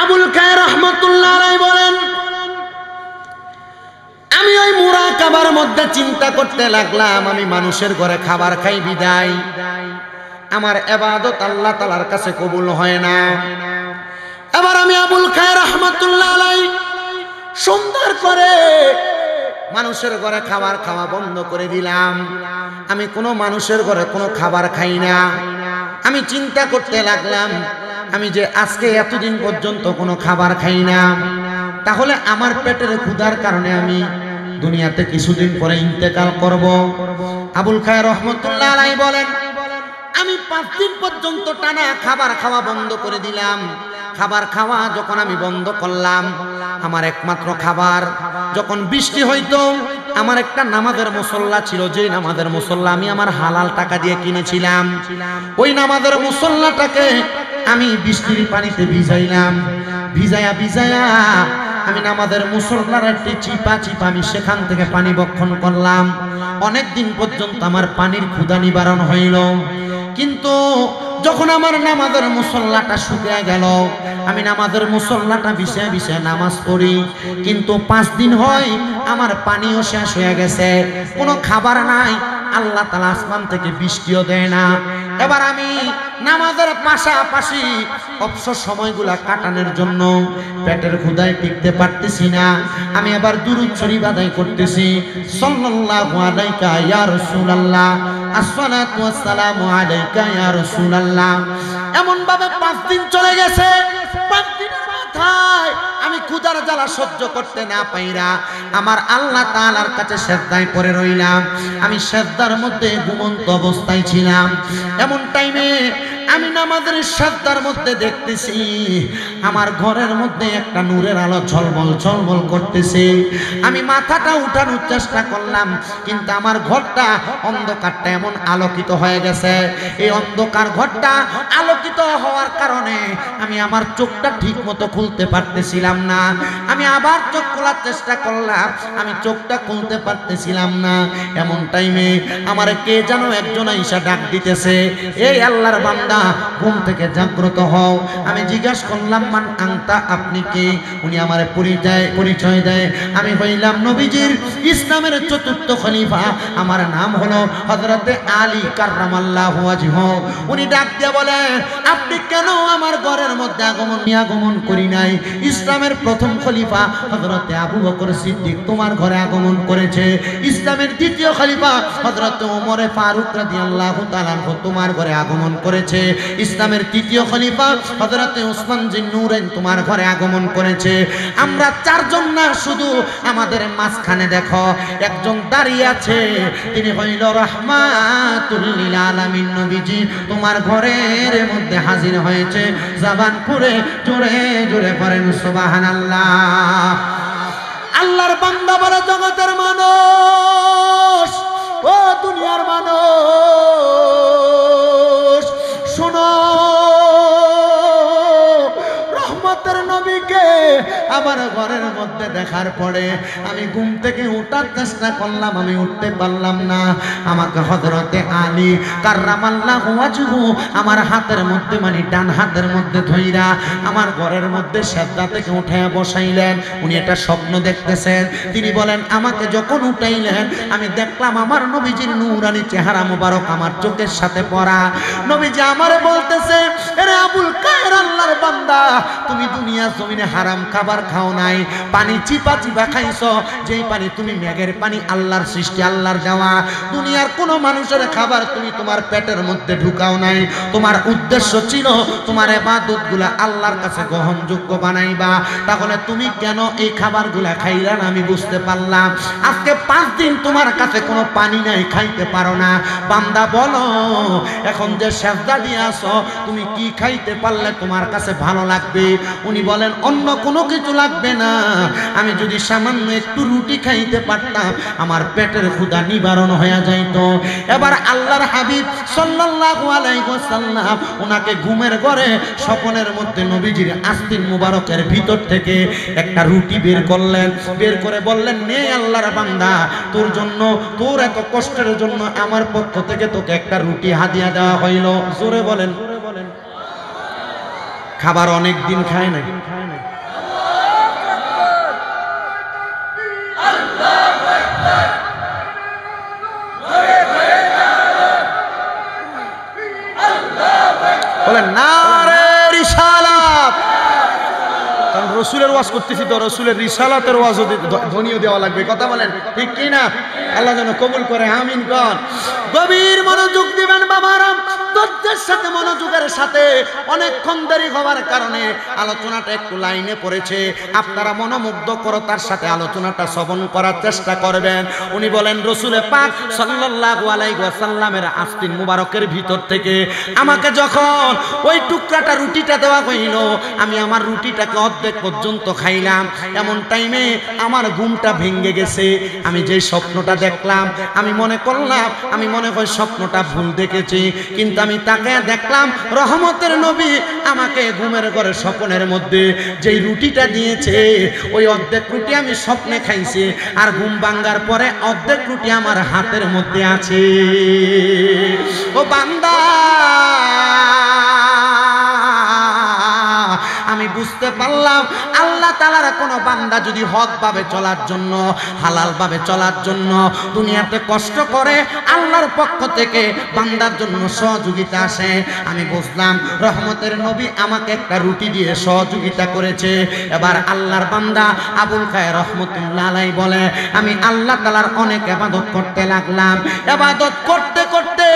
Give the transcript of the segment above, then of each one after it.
আবুল খায়ের রহমাতুল্লাহ আলাইহি বলেন, আমি ওই মুরাকাবার মধ্যে চিন্তা করতে লাগলাম, আমি মানুষের ঘরে খাবার খাই বিদায় আমার ইবাদত আল্লাহ তাআলার কাছে কবুল হয় না। এবার আমি আবুল খায়ের রহমাতুল্লাহ আলাইহি সুন্দর করে মানুষের ঘরে খাবার খাওয়া বন্ধ করে দিলাম। আমি কোনো মানুষের ঘরে কোনো খাবার খাই না। আমি চিন্তা করতে লাগলাম, আমি যে আজকে এতদিন পর্যন্ত কোনো খাবার খাই না, তাহলে আমার পেটের ক্ষুধার কারণে আমি দুনিয়াতে কিছুদিন পরে ইন্তেকাল করব। আবুল খায়ের রহমাতুল্লাহ আলাইহি বলেন, আমি 5 দিন পর্যন্ত টানা খাবার খাওয়া বন্ধ করে দিলাম। খাবার খাওয়া যখন আমি বন্ধ করলাম, আমার একমাত্র খাবার, যখন বৃষ্টি হইতো আমার একটা নামাজের মুসল্লা ছিল, যে নামাজের মুসল্লা আমি আমার হালাল টাকা দিয়ে কিনেছিলাম, ওই নামাজের মুসল্লাটাকে আমি বৃষ্টির পানিতে ভিজাইলাম। ভিজায়া ভিজায়া আমি নামাজের মুসল্লার একটি চিপা আমি সেখান থেকে পানি বক্ষণ করলাম। অনেক দিন পর্যন্ত আমার পানির ক্ষুধা নিবারণ হইল। কিন্তু যখন আমার নামাজের মুসল্লাটা শুকিয়ে গেল, আমি নামাজের মুসল্লাটা বিছায়া বিছায়া নামাজ পড়ি, কিন্তু 5 দিন হয় আমার পানিও শেষ হয়ে গেছে, কোনো খাবার নাই, আল্লাহ তাআলা আসমান থেকে বৃষ্টিও দেয় না। এবার আমি নামাজের পাশাপাশি অবসর সময়গুলা কাটানোর জন্য পেটের ক্ষুধায় টিকতে পারতেছি না, আমি আবার দুরূদ শরীফ আদায় করতেছি, সাল্লাল্লাহু আলাইকা ইয়া রাসূলুল্লাহ, আসসালাতু ওয়াসসালামু আলাইকা ইয়া রাসূলুল্লাহ। এমন ভাবে 5 দিন চলে গেছে। 5 দিনের মাথায় আমি ক্ষুধার জ্বালা সহ্য করতে না পাইরা আমার আল্লাহ তাআলার কাছে সিজদায় পড়ে রইলাম। আমি সিজদার মধ্যে ঘুমন্ত অবস্থায় ছিলাম। এমন টাইমে আমি নামাজের সিজদার মধ্যে দেখতেছি আমার ঘরের মধ্যে একটা নূরের আলো ঝলমল ঝলমল করতেছে। আমি মাথাটা উঠানোর চেষ্টা করলাম, কিন্তু আমার ঘরটা অন্ধকারটা এমন আলোকিত হয়ে গেছে। এই অন্ধকার ঘরটা আলোকিত হওয়ার কারণে আমি আমার চোখটা ঠিক মতো খুলতে পারতেছিলাম না। আমি আবার চোখ খোলার চেষ্টা করলাম, আমি চোখটা খুলতে পারতেছিলাম না। এমন টাইমে আমার কে যেন একজন আইসা ডাক দিতেছে, এই আল্লাহর বান্দা ঘুম থেকে জাগ্রত হও। আমি জিজ্ঞাসা করলাম, মান আনতা, আপনি কে? উনি আমার পরিচয় দেয়, আমি হইলাম নবীজির ইসলামের ৪র্থ খলিফা, আমার নাম হলো হযরতে আলী কাররামাল্লাহু ওয়াজহু। উনি ডাক দিয়ে বলেন, আপনি কেন আমার ঘরের মধ্যে আগমন করি নাই? ইসলামের প্রথম খলিফা হযরতে আবু বকর সিদ্দিক তোমার ঘরে আগমন করেছে। ইসলামের দ্বিতীয় খলিফা হযরতে ওমর ফারুক রাদিয়াল্লাহু তাআলা তোমার ঘরে আগমন করেছে। ইসলামের তৃতীয় খলিফা হযরতে ওসমান জিন্নুরাইন তোমার ঘরে আগমন করেছে। আমরা 4 জন না, শুধু আমাদের মাঝখানে দেখো একজন দাঁড়িয়ে আছে, তিনি হইল রাহমাতুল লিল আলামিন নবীজি তোমার ঘরের মধ্যে হাজির হয়েছে। জবান খুলে জোরে জোরে পড়েন সুবহানাল্লাহ। আল্লাহর বান্দা বলে, জগতের মানুষ, ও দুনিয়ার মানুষ, শোনো, রহমতের নবীকে আমার ঘরের মধ্যে দেখার পরে আমি ঘুম থেকে উঠার চেষ্টা করলাম, আমি উঠতে পারলাম না। আমাকে হযরতে আলী কাররামাল্লাহু ওয়াজহু আমার হাতের মধ্যে, মানে ডান হাতের মধ্যে ধইরা আমার ঘরের মধ্যে সিজদা থেকে উঠায় বসাইলেন। উনি এটা স্বপ্ন দেখতেছেন। তিনি বলেন, আমাকে যখন উঠাইলেন আমি দেখলাম আমার নবীজির নূরানি চেহারা মোবারক আমার চোখের সাথে পড়া। নবীজি আমারে বলতেছে, আরে আবুল খায়ের, আল্লাহর বান্দা, তুমি দুনিয়া জমিনে হারাম খাবার খাও নাই, পানি চিপা খাইছো, যেই পানি তুমি মেঘের পানি, আল্লাহর সৃষ্টি, আল্লাহর দেওয়া। দুনিয়ার কোন মানুষের খাবার তুমি তোমার পেটের মধ্যে ঢুকাও নাই। তোমার উদ্দেশ্য ছিল তোমার ইবাদতগুলা আল্লাহর কাছে গ্রহণযোগ্য বানাইবা। তাহলে তুমি কেন এই খাবারগুলা খাইলা না? আমি বুঝতে পারলাম। আজকে 5 দিন তোমার কাছে কোনো পানি নাই, খাইতে পারো না। বান্দা বলো, এখন যে সিজদা দিয়ে আসো, তুমি কি খাইতে পারলে তোমার কাছে ভালো লাগবে? উনি বলেন, অন্য কোনো কিছু লাগবে না, আমি যদি সামান্য একটু রুটি খাইতে পারতাম আমার পেটের ক্ষুধা নিবারণ হয়ে যাইত। এবার আল্লাহর হাবিব সাল্লাল্লাহু আলাইহি ওয়াসাল্লাম ওনাকে ঘুমের ঘরে স্বপ্নের মধ্যে নবীজির আস্তিন মুবারকের ভিতর থেকে একটা রুটি বের করলেন। বের করে বললেন, নে আল্লাহর বান্দা, তোর জন্য, তোর এত কষ্টের জন্য আমার পক্ষ থেকে তোকে একটা রুটি হাদিয়া দেওয়া হইল। জোরে বলেন। খাবার অনেক দিন খায় না। বলেন নারে রিসালাত। কারণ রসুলের ওয়াজ করতেছি তো, রসুলের রিসালাতের ওয়াজ ধ্বনিও দেওয়া লাগবে, কথা বলেন ঠিক কি না? আল্লাহ যেন কবুল করে, আমিন কর। গভীর মনোযোগ দিবেন বাবারা, ধৈর্যের সাথে মনোযোগের সাথে। অনেকক্ষণ দেরি হওয়ার কারণে আলোচনাটা একটু লাইনে পড়েছে, আপনারা মনোমুগ্ধকরতার সাথে আলোচনাটা শ্রবণ করার চেষ্টা করবেন। উনি বলেন রসুলে পাক সাল্লাল্লাহু আলাইহি ওয়াসাল্লামের আস্তিন মুবারকের ভিতর থেকে আমাকে যখন ওই টুকরাটা রুটিটা দেওয়া হইল, আমি আমার রুটিটাকে অর্ধেক পর্যন্ত খাইলাম। এমন টাইমে আমার ঘুমটা ভেঙে গেছে। আমি যে স্বপ্নটা দেখলাম, আমি মনে করলাম, আমি মনে হয় স্বপ্নটা ভুল দেখেছি, কিন্তু আমি তাকে দেখলাম রহমতের নবী আমাকে ঘুমের ঘরে স্বপ্নের মধ্যে যেই রুটিটা দিয়েছে, ওই অর্ধেক রুটি আমি স্বপ্নে খাইছি, আর ঘুম ভাঙার পরে অর্ধেক রুটি আমার হাতের মধ্যে আছে। ও বান্দা, আমি বুঝতে পারলাম আল্লাহ তাআলার কোনো বান্দা যদি হক ভাবে চলার জন্য, হালাল ভাবে চলার জন্য দুনিয়াতে কষ্ট করে, আল্লাহর পক্ষ থেকে বান্দার জন্য সহযোগিতা আসে। আমি বুঝলাম রহমতের নবী আমাকে একটা রুটি দিয়ে সহযোগিতা করেছে। এবার আল্লাহর বান্দা আবুল খায়ের রহমতুল্লাহ আলাইহি বলে, আমি আল্লাহ তাআলার অনেক ইবাদত করতে লাগলাম। ইবাদত করতে করতে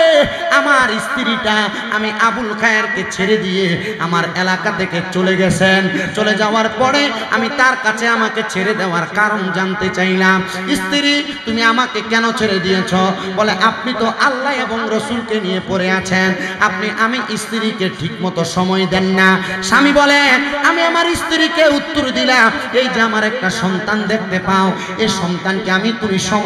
আমার স্ত্রীটা আমি আবুল খায়েরকে ছেড়ে দিয়ে আমার এলাকা থেকে চলে গেছেন। চলে যাওয়ার পরে আমি তার কাছে আমাকে ছেড়ে দেওয়ার কারণ জানতে চাইলাম। স্ত্রী, তুমি আমাকে কেন ছেড়ে দিয়েছ? বলে, আপনি তো আল্লাহ এবং রসুলকে নিয়ে পড়ে আছেন, আমি স্ত্রীকে ঠিক মতো সময় দেন না। স্বামী বলে, আমি আমার স্ত্রীকে উত্তর দিলাম, এই যে আমার একটা সন্তান দেখতে পাও, এই সন্তানকে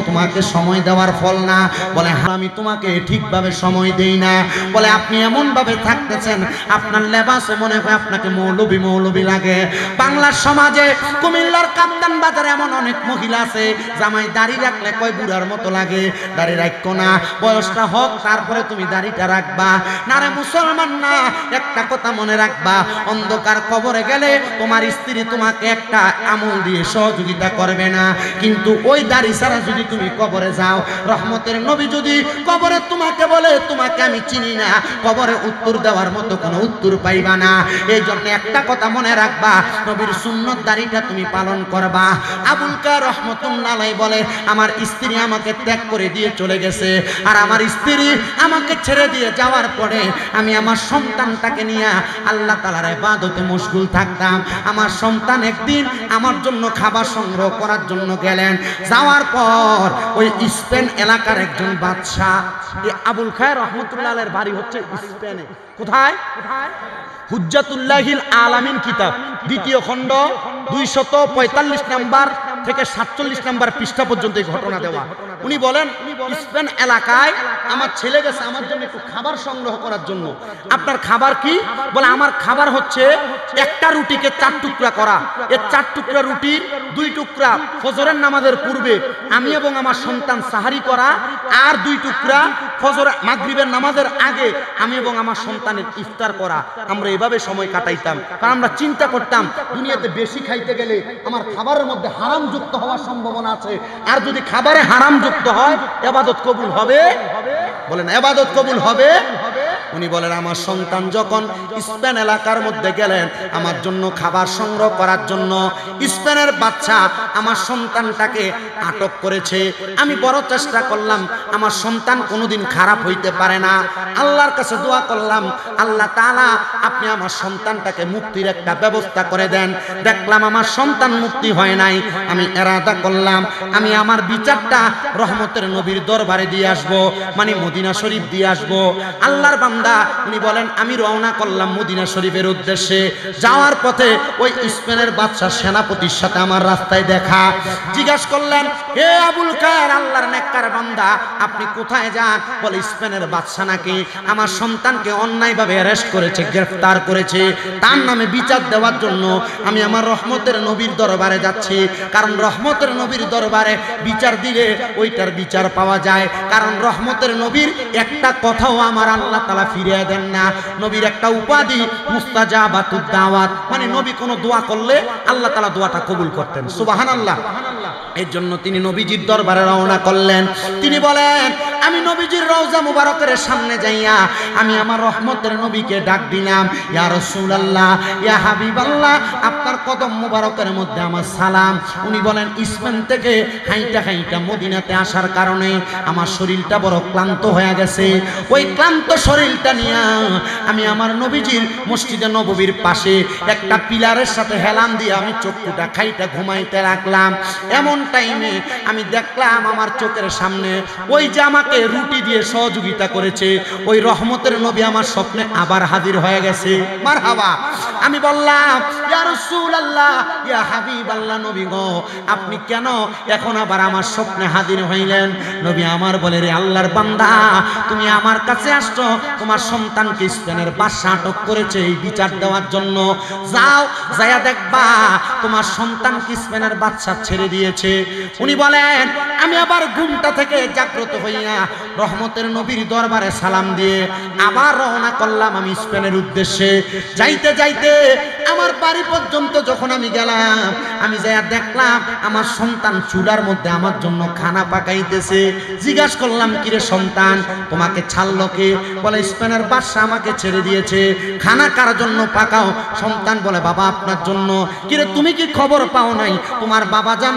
তোমাকে সময় দেওয়ার ফল না। বলে, হ্যাঁ, আমি তোমাকে ঠিকভাবে সময় দেই না। বলে, আপনি এমন ভাবে থাকতেছেন, আপনার লেবাসে মনে হয় আপনাকে মৌলবী মৌলবী লাগে। বাংলার সমাজে কুমিল্লার কাপ্তান বাজারে এমন অনেক মহিলা আছে, জামাই দাড়ি রাখলে কয় বুড়ার মতো লাগে। দাড়ি রাখো না, বয়সটা হোক তারপরে তুমি দাড়িটা রাখবা। না রে মুসলমান না, একটা কথা মনে রাখবা, অন্ধকার কবরে গেলে তোমার স্ত্রী তোমাকে একটা আমল দিয়ে সহযোগিতা করবে না, কিন্তু ওই দাড়ি ছাড়া যদি তুমি কবরে যাও, রহমতের নবী যদি কবরে তোমাকে বলে তোমাকে আমি চিনি না, কবরে উত্তর দেওয়ার মতো কোনো উত্তর পাইবা না। এই জন্য একটা কথা মনে রাখবা, নবীর সুন্নত দাড়িটা তুমি পালন করবা। আবুল খায়ের রহমতুল্লাহ আলাইহি বলে, আমার স্ত্রী আমাকে ত্যাগ করে দিয়ে চলে গেছে, আর আমার স্ত্রী আমাকে ছেড়ে দিয়ে যাওয়ার পরে আমি আমার সন্তানটাকে নিয়ে আল্লাহ তাআলার ইবাদতে মশগুল থাকতাম। আমার সন্তান একদিন আমার জন্য খাবার সংগ্রহ করার জন্য গেলেন। যাওয়ার পর ওই স্পেন এলাকার একজন বাদশাহ, এই আবুল খায়ের রহমতুল্লাহ আলাইহির বাড়ি হচ্ছে স্পেনে। কোথায়? হুজ্জাতুল্লাহিল আলামিন কিতাব, দ্বিতীয় খণ্ড 245 নাম্বার থেকে 47 নাম্বার পৃষ্ঠা পর্যন্ত এই ঘটনা দেওয়া। উনি বলেন, স্পেন এলাকায় আমার ছেলে গেছে আমার জন্য একটু খাবার সংগ্রহ করার জন্য। আপনার খাবার কি? বলে, আমার খাবার হচ্ছে একটা রুটিকে 4 টুকরা করা। এই 4 টুকরা রুটির 2 টুকরা ফজরের নামাজের পূর্বে আমি এবং আমার সন্তান সাহারি করা, আর 2 টুকরা ফজর মাগরিবের নামাজের আগে আমি এবং আমার সন্তানের ইফতার করা। আমরা এভাবে সময় কাটাইতাম, কারণ আমরা চিন্তা করতাম দুনিয়াতে বেশি খাইতে গেলে আমার খাবারের মধ্যে হারাম যুক্ত হওয়ার সম্ভাবনা আছে, আর যদি খাবারে হারাম যুক্ত হয় ইবাদত কবুল হবে? বলেন, ইবাদত কবুল হবে? উনি বলেন, আমার সন্তান যখন স্পেন এলাকার মধ্যে গেলেন আমার জন্য খাবার সংগ্রহ করার জন্য, স্পেনের বাচ্চা আমার সন্তানটাকে আটক করেছে। আমি বড় চেষ্টা করলাম, আমার সন্তান কোনোদিন খারাপ হইতে পারে না। আল্লাহর কাছে দোয়া করলাম, আল্লাহ তাআলা আপনি আমার সন্তানটাকে মুক্তির একটা ব্যবস্থা করে দেন। দেখলাম আমার সন্তান মুক্তি হয় নাই। আমি ইরাদা করলাম, আমি আমার বিচারটা রহমতের নবীর দরবারে দিয়ে আসব, মানে মদিনা শরীফ দিয়ে আসব। আল্লাহর বান্দা উনি বলেন, আমি রওনা করলাম মদিনা শরীফের উদ্দেশ্যে। যাওয়ার পথে ওই স্পেনের বাদশা সেনাপতির সাথে আমার রাস্তায় দেখা। জিজ্ঞাসা করলেন, হে আবুল খায়ের, আল্লাহর নেককার বান্দা, আপনি কোথায় যান? বলে, স্পেনের বাদশা নাকি আমার সন্তানকে অন্যায়ভাবে অ্যারেস্ট করেছে, গ্রেফতার করেছে, তার নামে বিচার দেওয়ার জন্য আমি আমার রহমতের নবীর দরবারে যাচ্ছি। কারণ রহমতের নবীর দরবারে বিচার দিলে ওইটার বিচার পাওয়া যায়, কারণ রহমতের নবীর একটা কথাও আমার আল্লাহ তাআলা ফিরিয়ে দেন না। নবীর একটা উপাধি মুস্তাজাবাতুদ দাওয়াত, মানে নবী কোনো দোয়া করলে আল্লাহ তাআলা দোয়াটা কবুল করতেন। সুবহানাল্লাহ। এর জন্য তিনি নবীজির দরবারে রওনা করলেন। তিনি বলেন, আমি নবীজির রওজা মুবারকের সামনে যাইয়া আমি আমার রহমতের নবীকে ডাক দিলাম, ইয়া রাসূলুল্লাহ, ইয়া হাবিবাল্লাহ, আপনার কদম মুবারকের মধ্যে আমার সালাম। উনি বলেন, স্পেন থেকে হাইটা হাইটা মদিনাতে আসার কারণে আমার শরীরটা বড় ক্লান্ত হয়ে গেছে। ওই ক্লান্ত শরীরটা নিয়ে আমি আমার নবীজির মসজিদে নববীর পাশে একটা পিলারের সাথে হেলান দিয়ে আমি চক্ষুটা খাইটা ঘুমাইতে রাখলাম। এমন টাইমে আমি দেখলাম আমার চোখের সামনে ওই যে আমাকে রুটি দিয়ে সহযোগিতা করেছে ওই রহমতের নবী আমার স্বপ্নে আবার হাজির হয়ে গেছে। মারহাবা। আমি বললাম, ইয়া রাসূলুল্লাহ, ইয়া হাবিবাল্লাহ, নবী গো, আপনি কেন এখন আবার আমার স্বপ্নে হাজির হইলেন? নবী আমার বলে, রে আল্লাহর বান্দা, তুমি আমার কাছে আসছো তোমার সন্তানকে স্পেনের বাদশা আটক করেছে এই বিচার দেওয়ার জন্য। যাও, যাইয়া দেখবা তোমার সন্তানকে স্পেনের বাদশা ছেড়ে দিয়েছে। উনি বলেন, আমি আবার ঘুমটা থেকে জাগ্রত হইয়া রহমতের নবীর দরবারে সালাম দিয়ে আবার রওনা করলাম আমি স্পেনের উদ্দেশ্যে। যাইতে যাইতে আমার বাড়ি পর্যন্ত যখন আমি গেলাম, আমি যাইয়া দেখলাম আমার সন্তান চুলার মধ্যে আমার জন্য খানা পাকাইতেছে। জিজ্ঞাসা করলাম, কিরে সন্তান, তোমাকে ছাড়লো কে? বলে, স্পেনের বাদশা আমাকে ছেড়ে দিয়েছে। খানা কার জন্য পাকাও? সন্তান বলে, বাবা আপনার জন্য। কিরে তুমি কি খবর পাও নাই তোমার বাবা যান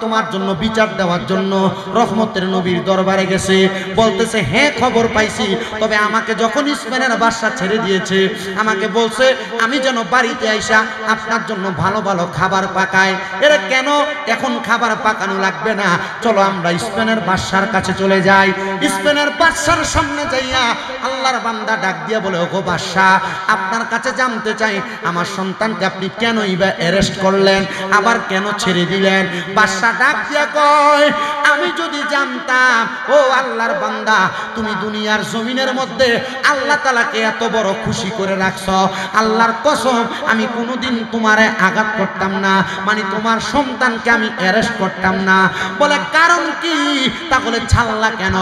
তোমার জন্য বিচার দেওয়ার জন্য রহমতের নবীর দরবারে গেছে? বলতেছে, হ্যাঁ খবর পাইছি, তবে আমাকে যখন স্পেনের বাদশা ছেড়ে দিয়েছে আমাকে বলছে আমি যেন বাড়িতে আইসা আপনার জন্য ভালো ভালো খাবার পাকাই। এরা কেন? এখন খাবার পাকানো লাগবে না, চলো আমরা স্পেনের বাদশার কাছে চলে যাই। স্পেনের বাদশার সামনে যাইয়া আল্লাহর বান্দা ডাক দিয়া বলে, ওগো বাদশা, আপনার কাছে জানতে চাই আমার সন্তানকে আপনি কেনই বা অ্যারেস্ট করলেন, আবার কেন ছেড়ে দিলেন? বাদশা ডাক দিয়া কয়, আমি যদি জানতাম ও আল্লাহর বান্দা তুমি দুনিয়ার জমিনের মধ্যে আল্লাহ তাআলাকে এত বড় খুশি করে রাখছ, আল্লাহর কসম আমি কোনোদিন তোমারে আঘাত করতাম না, মানে তোমার সন্তানকে আমি অ্যারেস্ট করতাম না। বলে, কারণ কি? তাহলে ছাড়লা কেন?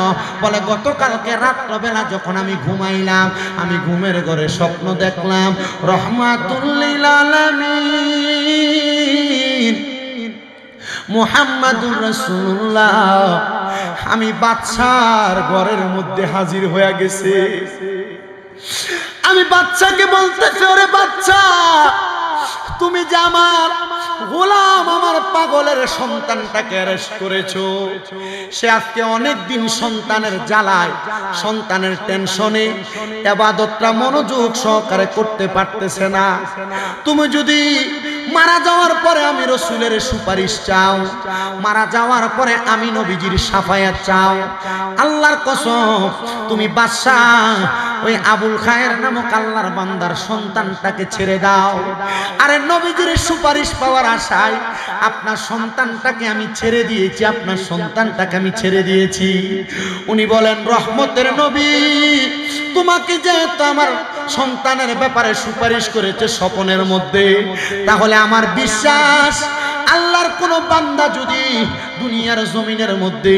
বলে, গতকালকে রাত্রবেলা যখন আমি ঘুমাইলাম, আমি ঘুমের ঘরে স্বপ্ন দেখলাম রহমাতুল লিল আলামিন মুহাম্মাদুর রাসূলুল্লাহ আমি বাদশার ঘরের মধ্যে হাজির হয়ে গেছে। আমি বাদশাকে বলতেছি, ওরে বাদশা, তুমি যে আমার গোলাম আমার পাগলের সন্তানটাকে অ্যারেস্ট করেছো, সে আজকে অনেক দিন সন্তানের জ্বালায় সন্তানের টেনশনে ইবাদতটা মনোযোগ সহকারে করতে পারতেছে না। তুমি যদি মারা যাওয়ার পরে আমি রাসূলের সুপারিশ চাও, মারা যাওয়ার পরে আমি নবীজির শাফায়াত চাও, আল্লাহর কসম তুমি বাদশা ওই আবুল খায়ের নামক আল্লাহর বান্দার সন্তানটাকে ছেড়ে দাও। আরে নবীজির সুপারিশ পাওয়ার আশায় আপনার সন্তানটাকে আমি ছেড়ে দিয়েছি, আপনার সন্তানটাকে আমি ছেড়ে দিয়েছি। উনি বলেন, রহমতের নবী, তোমাকে যেহেতু আমার সন্তানের ব্যাপারে সুপারিশ করেছে স্বপ্নের মধ্যে, তাহলে আমার বিশ্বাস আল্লাহর কোন বান্দা যদি দুনিয়ার জমিনের মধ্যে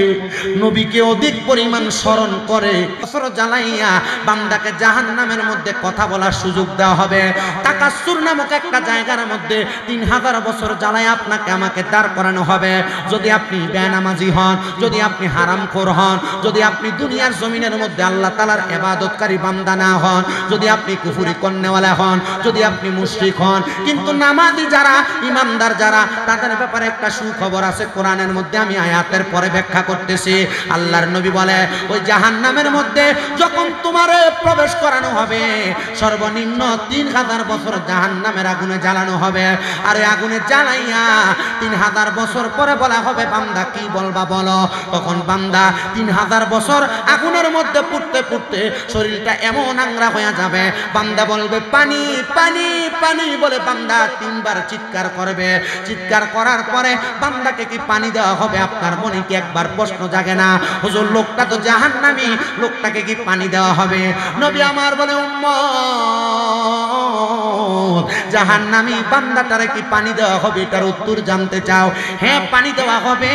নবীকে অধিক পরিমাণ স্মরণ করে, বছর জ্বালাইয়া বান্দাকে জাহান্নামের মধ্যে কথা বলার সুযোগ দেওয়া হবে। তাকাসসুর নামক একটা জায়গার মধ্যে 3000 বছর জ্বালায় আপনাকে আমাকে দাঁড় করানো হবে। যদি আপনি বেনামাজি হন, যদি আপনি হারামখোর হন, যদি আপনি দুনিয়ার জমিনের মধ্যে আল্লাহ তাআলার ইবাদতকারী বান্দা না হন, যদি আপনি কুফরি করনেওয়ালা হন, যদি আপনি মুশরিক হন, কিন্তু নামাজি যারা, ইমানদার যারা, তাদের ব্যাপারে একটা সুখবর আছে। কোরআনের মধ্যে আমি আয়াতের পরে ব্যাখ্যা করতেছি। আল্লাহর নবী বলে, ওই জাহান্নামের মধ্যে যখন তোমারে প্রবেশ করানো হবে, সর্বনিম্ন 3000 বছর জাহান্নামের আগুনে জ্বালানো হবে। আর এই আগুনে জ্বালাইয়া 3000 বছর পরে বলা হবে, বান্দা কি বলবা বলো। তখন বান্দা 3000 বছর আগুনের মধ্যে পুড়তে পুড়তে শরীরটা এমন আংরা হয়ে যাবে, বান্দা বলবে পানি পানি পানি বলে বান্দা 3 বার চিৎকার করবে। চিৎকার একবার করার পরে বান্দাকে কি পানি দেওয়া হবে? আপনার মনে কি একবার প্রশ্ন জাগে না, হুজুর লোকটা তো জাহান্নামী, লোকটাকে কি পানি দেওয়া হবে? নবী আমার বলে, উম্মত, জাহান্নামী বান্দাটারে কি পানি দেওয়া হবে? এটার উত্তর জানতে চাও? হ্যাঁ, পানি দেওয়া হবে।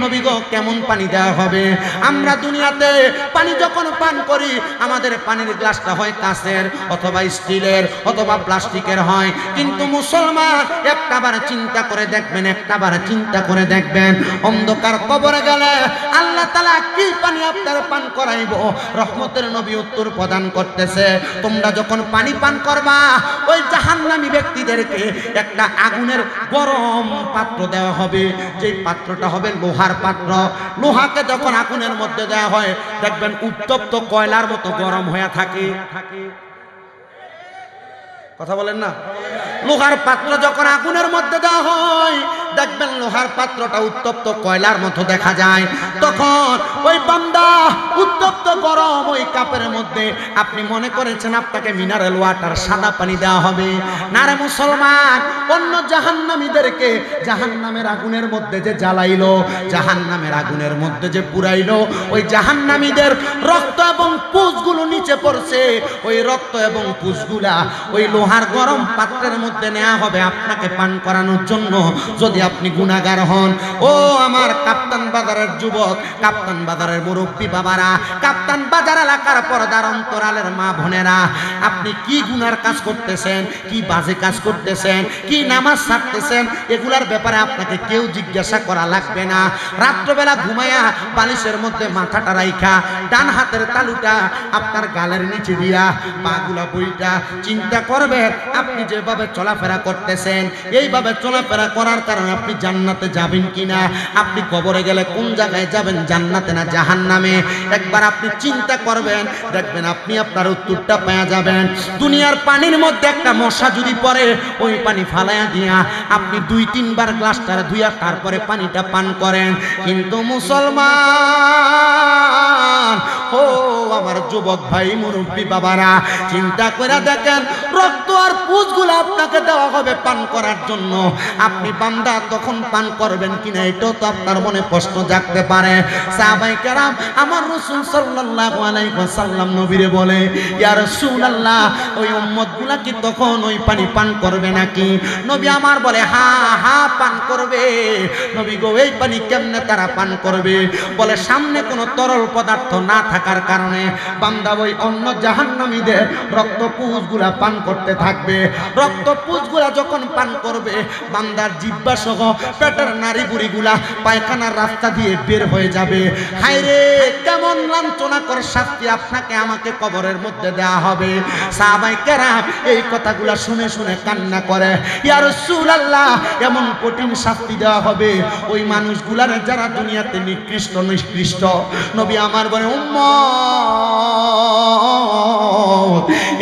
নবী গো, কেমন পানি দেওয়া হবে? আমরা দুনিয়াতে পানি যখন পান করি, আমাদের পানির গ্লাসটা হয় কাঁচের অথবা স্টিলের অথবা প্লাস্টিকের হয়, কিন্তু মুসলমান একটাবার চিন্তা করে দেখবেন, একটাবার চিন্তা করে দেখবেন, অন্ধকার কবরে গেলে আল্লাহ তাআলা কি পানি আপনার পান করাইব? রহমতের নবী উত্তর প্রদান করতেছে, তোমরা যখন পানি পান করবা, ওই জাহান্নামী ব্যক্তিদেরকে একটা আগুনের গরম পাত্র দেওয়া হবে, যেই পাত্রটা হবে লোহার পাত্র। লোহাকে যখন আগুনের মধ্যে দেওয়া হয়, দেখবেন উত্তপ্ত কয়লার মতো গরম হয়ে থাকে। কথা বলেন না? লোহার পাত্র যখন আগুনের মধ্যে দেওয়া হয়, দেখবেন লোহার পাত্রটা উত্তপ্ত কয়লার মতো দেখা যায়। তখন ওই বান্দা উত্তপ্ত গরম ওই কাপের মধ্যে, আপনি মনে করেছেন আপনাকে মিনারেল ওয়াটার সাদা পানি দেওয়া হবে? না রে মুসলমান, অন্য জাহান্নামীদেরকে জাহান্নামের আগুনের মধ্যে যে জ্বালাইলো, জাহান্নামের আগুনের মধ্যে যে পুরাইলো, ওই জাহান্নামীদের রক্ত এবং পুঁজগুলো নিচে পড়ছে। ওই রক্ত এবং পুঁজগুলা ওই লোহার গরম পাত্রের মধ্যে নেওয়া হবে আপনাকে পান করানোর জন্য, যদি আপনি গুনাহগার হন। ও আমার কাপ্তান বাজারের যুবক, কাপ্তান বাজারের মুরব্বী বাবারা, কাপ্তান বাজার এলাকার পর্দার অন্তরালের মা বোনেরা, আপনি কি গুনার কাজ করতেছেন, কি বাজে কাজ করতেছেন, কি নামাজ ছাড়তেছেন, এগুলার ব্যাপারে আপনাকে কেউ জিজ্ঞাসা করা লাগবে না। রাত্রবেলা ঘুমায়া বালিশের মধ্যে মাথাটা রাইখা ডান হাতের তালুটা আপনার গালের নিচে দিয়া পাগুলা বইটা চিন্তা করবেন, আপনি যেভাবে চলাফেরা করতেছেন, এইভাবে চলাফেরা করার কারণে আপনি জান্নাতে যাবেন কিনা, আপনি কবরে গেলে কোন জায়গায় যাবেন, জান্নাতে না জাহান্নামে, একবার আপনি চিন্তা করবেন, দেখবেন আপনি আপনার উত্তরটা পেয়ে যাবেন। দুনিয়ার পানির মধ্যে একটা মশা যদি পড়ে, ওই পানি ফালাইয়া দিয়া আপনি 2-3 বার গ্লাসটা ধুইয়া তারপরে পানিটা পান করেন। কিন্তু মুসলমান, ও আমার যুবক ভাই মুরব্বী বাবারা, চিন্তা করে দেখেন, রক্ত আর পুঁজগুলো আপনাকে দেওয়া হবে পান করার জন্য, আপনি বান্দা তখন পান করবেন কিনা, এটাও তো আপনার মনে প্রশ্ন জাগতে পারে। সাহাবায়ে কেরাম আমার রাসূল সাল্লাল্লাহু আলাইহি ওয়াসাল্লাম নবীরে বলে, ইয়া রাসূলুল্লাহ, ওই উম্মতগুলা কি তখন ওই পানি পান করবে নাকি? নবী আমার বলে, হ্যাঁ হ্যাঁ পান করবে। নবী গো, এই পানি কেমনে তারা পান করবে? বলে, সামনে কোনো তরল পদার্থ না থাকার কারণে বান্দা ওই অন্য জাহান্নামীদের রক্ত পুঁজগুলা পান করতে থাকবে। রক্ত পুঁজগুলা যখন পান করবে, বান্দার জিহ্বা সহ পেটের নাড়ি বুড়িগুলা পায়খানার রাস্তা দিয়ে বের হয়ে যাবে। হায় রে, কেমন লাঞ্ছনাকর শাস্তি আপনাকে আমাকে কবরের মধ্যে দেওয়া হবে। সাহাবায়ে কেরাম এই কথাগুলা শুনে শুনে কান্না করে, ইয়া রাসূলুল্লাহ, এমন কঠিন শাস্তি দেওয়া হবে ওই মানুষগুলার যারা দুনিয়াতে নিকৃষ্ট নিষ্কৃষ্ট। নবী আমার বলে, উম্মত,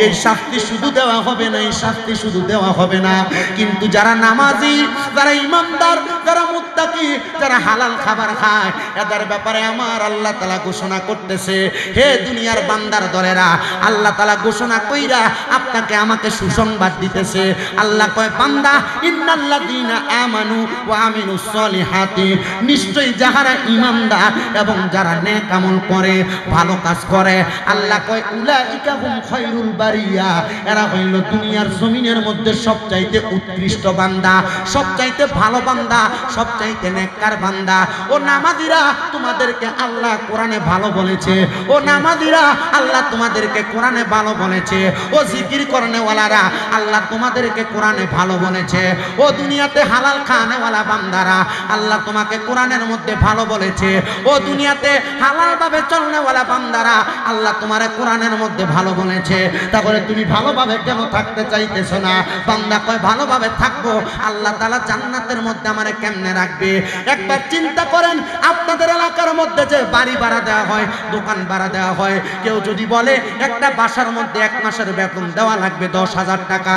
এই শাস্তি শুধু দেওয়া হবে না, এই শাস্তি শুধু দেওয়া হবে না, কিন্তু যারা নামাজি, যারা ইমানদার, যারা মুত্তাকি, যারা হালাল খাবার খায়, এদের ব্যাপারে আমার আল্লাহ তাআলা ঘোষণা করতেছে, হে দুনিয়ার বান্দার দলেরা, আল্লাহ তাআলা ঘোষণা কইরা আপনাকে আমাকে সুসংবাদ দিতেছে। আল্লাহ কয়, বান্দা, ইন্নাল্লাযীনা আমানু ওয়া আমিলুস সলিহাতি, নিশ্চয়ই যারা ইমানদার এবং যারা নেক আমল করে, ভালো কাজ করে, আল্লাহ কয়, উলাইকা হুম খায়রুল বারিয়া, এরা হইল দুনিয়ার জমিনের মধ্যে সবচাইতে উৎকৃষ্ট বান্দা, সবচাইতে ভালো বান্দা, সবচাইতে নেককার বান্দা। ও নামাজিরা, তোমাদেরকে আল্লাহ কোরআনে ভালো বলেছে। ও নামাজিরা, আল্লাহ তোমাদেরকে কোরআনে ভালো বলেছে। ও জিকির করনেওয়ালারা, আল্লাহ তোমাদেরকে কোরআনে ভালো বলেছে। ও দুনিয়াতে হালাল খানেওয়ালা বান্দারা, আল্লাহ তোমাকে কোরআনের মধ্যে ভালো বলেছে। ও দুনিয়াতে হালাল ভাবে চলনেওয়ালা বান্দারা, আল্লাহ তোমারে কোরআনের মধ্যে ভালো বলেছে। তাহলে তুমি ভালোভাবে কেন থাকতে চাইতেছো না? বান্দা কয়, ভালোভাবে থাকবো, আল্লাহ তাআলা জান্নাতের মধ্যে আমারে কেমনে রাখবে? একবার চিন্তা করেন, আপনাদের এলাকার মধ্যে যে বাড়ি ভাড়া দেওয়া হয়, দোকান ভাড়া দেওয়া হয়, কেউ যদি বলে একটা বাসার মধ্যে 1 মাসের বেতন দেওয়া লাগবে 10,000 টাকা,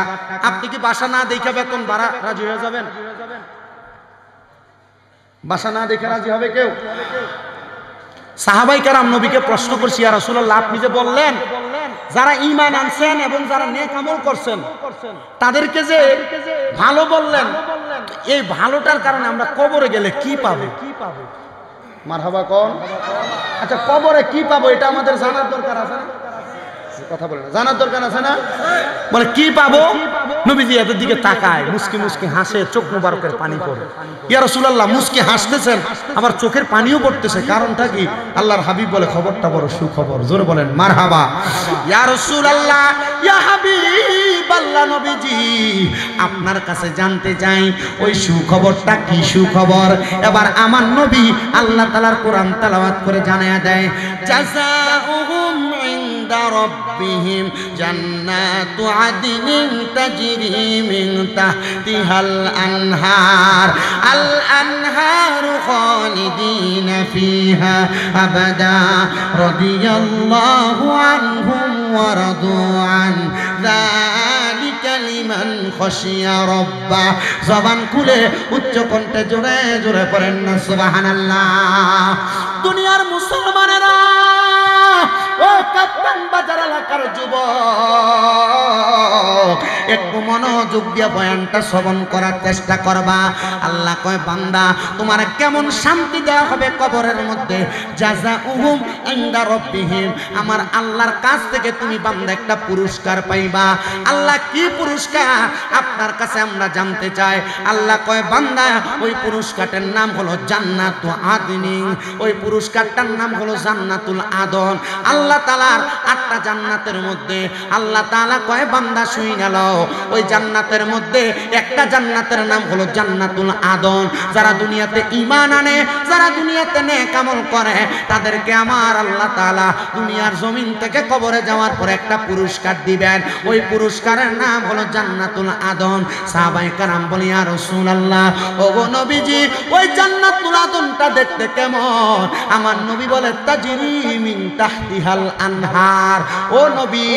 আপনি কি বাসা না দেখে বেতন ভাড়া রাজি হয়ে যাবেন? বাসা না দেখে রাজি হবে কেউ? সাহাবায়ে কেরাম নবীকে প্রশ্ন করছি, ইয়া রাসূলুল্লাহ, আপনি যে বললেন যারা ঈমান আনছেন এবং যারা নেক আমল করছেন তাদেরকে যে ভালো বললেন, এই ভালোটার কারণে আমরা কবরে গেলে কি পাবো? মারহাবা কোন? আচ্ছা কবরে কি পাবো এটা আমাদের জানার দরকার আছে না? কথা বলে না, জানার দরকার আছে না? বলে কি পাবো? নবীজি এদের দিকে তাকায়, মুস্কি মুস্কি হাসে, চোখ মুবারকের পানি পড়ে। ইয়া রাসূলুল্লাহ, মুস্কি হাসতেছেন, আবার চোখের পানিও পড়তেছে, কারণটা কি? আল্লাহর হাবিব বলে খবরটা বড় সুখবর। জোরে বলেন মারহাবা। ইয়া রাসূলুল্লাহ, ইয়া হাবিবাল্লাহ, নবীজি আপনার কাছে জানতে চাই ওই সুখবরটা কি সুখবর? এবার আমার নবী আল্লাহ তাআলার কোরআন তেলাওয়াত করে জানায়া দেয়, জাযাউহুম ইনদা রাব্বিহিম জান্নাতু আদনিন তাজরি মিন তাহতিহাল আনহার আল আনহারু খালিদিনা ফিহা আবাদা রাদিয়াল্লাহু আনহুম ওয়া রাদু আন যালিকা লিমান খাশিয়া রাব্বা। জবান খুলে উচ্চ কণ্ঠে জোরে জোরে পড়েন না সুবহানাল্লাহ। দুনিয়ার মুসলমানেরা, ও কাপ্তান বাজার এলাকার যুবক, একটু মনোযোগ দিয়ে বয়ানটা শ্রবণ করার চেষ্টা করবা। আল্লাহ কয়, বান্দা তোমার কেমন শান্তি দেওয়া হবে কবরের মধ্যে। জাযাউহুম ইনদা রাব্বিহিম, আমার আল্লাহর কাছ থেকে তুমি বান্দা একটা পুরস্কার পাইবা। আল্লাহ কি পুরস্কার আপনার কাছে আমরা জানতে চাই। আল্লাহ কয়, বান্দা ওই পুরস্কারটার নাম হলো জান্নাতু আদনিন, ওই পুরস্কারটার নাম হলো জান্নাতুল আদন। আল্লাহ তাআলার 8টা জান্নাতের মধ্যে আল্লাহ তাআলা কয়, বান্দা শুই গেল, ওই জান্নাতের মধ্যে একটা জান্নাতের নাম হলো জান্নাতুল আদন। যারা দুনিয়াতে ঈমান আনে, যারা দুনিয়াতে নেক আমল করে, তাদেরকে আমার আল্লাহ তাআলা দুনিয়ার জমিন থেকে কবরে যাওয়ার পর একটা পুরস্কার দিবেন। ওই পুরস্কারের নাম হলো জান্নাতুল আদন। সাহাবায়ে কেরাম বলে, ইয়া রাসূলুল্লাহ, ওগো নবীজি ওই জান্নাতুল আদনটা দেখতে কেমন? আমার নবী বলে, তাজরি মিন তাহতিহাল আনহার। ও নবী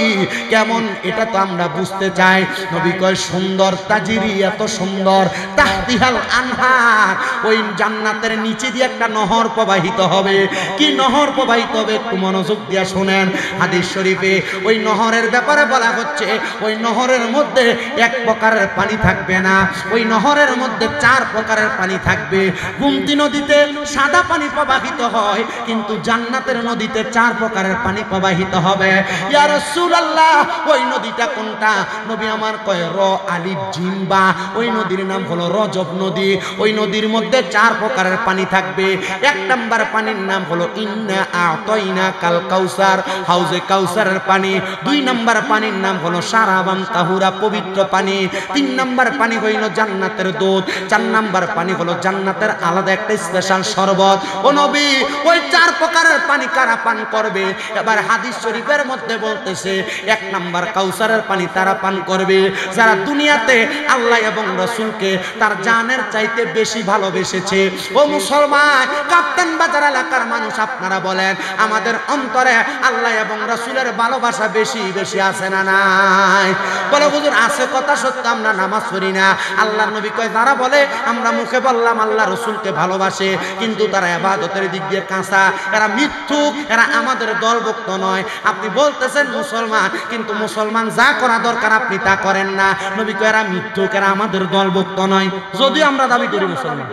কেমন এটা তো আমরা বুঝতে চাই। নবী কয়, সুন্দর, তাজরি এত সুন্দর, তাহতিহাল আনহার, ওই জান্নাতের নিচে দিয়ে একটা নহর প্রবাহিত হবে। কি নহর প্রবাহিত হবে? একটু মনোযোগ দিয়ে শুনেন। হাদিস শরীফে ওই নহরের ব্যাপারে বলা হচ্ছে, ওই নহরের মধ্যে এক প্রকারের পানি থাকবে না, ওই নহরের মধ্যে 4 প্রকারের পানি থাকবে। গোমতী নদীতে সাদা পানি প্রবাহিত হয়, কিন্তু জান্নাতের নদীতে 4 প্রকারের পানি প্রবাহিত হবে। ইয়া রাসূলুল্লাহ, ওই নদীটা কোনটা? নবী আমার কয়, র আলিফ জিম বা, ওই নদীর নাম হলো রজব নদী। ওই নদীর মধ্যে 4 প্রকারের পানি থাকবে। 1 নাম্বার পানির নাম হলো ইন্না আতাইনা কাল কাউসার, হাউজে কাউসারের পানি। 2 নাম্বার পানির নাম হলো শারাবাম তাহুরা, পবিত্র পানি। 3 নাম্বার পানি হইল জান্নাতের দুধ। 4 নাম্বার পানি হলো জান্নাতের আলাদা একটা স্পেশাল শরবত। ও নবী, ওই 4 প্রকারের পানি কারা পান করবে? এবার হাদিস শরীফের মধ্যে বলতেছে, 1 নাম্বার কাউসারের পানি তারা পান করবে যারা দুনিয়াতে আল্লাহ এবং রাসূলকে তার জানের চাইতে বেশি ভালোবেসেছে। ও মুসলমান, কাপ্তান বাজার এলাকার মানুষ, আপনারা বলেন আমাদের অন্তরে আল্লাহ এবং রাসূলের ভালোবাসা বেশি বেশি আছে না নাই? বলে হুজুর আছে, কথা সত্য, আমরা নামাজ পড়ি না। আল্লাহর নবী কয়, যারা বলে আমরা মুখে বললাম আল্লাহ রাসূলকে ভালোবাসে, কিন্তু তারা ইবাদতের দিক দিয়ে কাঁচা, এরা মিথ্যুক, এরা আমাদের দলভুক্ত নয়। আপনি বলতেছেন মুসলমান, কিন্তু মুসলমান যা করা দরকার আপনি তা করেন না। নবী কয়, এরা মিথ্যুক, এরা আমাদের দলভুক্ত নয়। যদিও আমরা দাবি করি মুসলমান,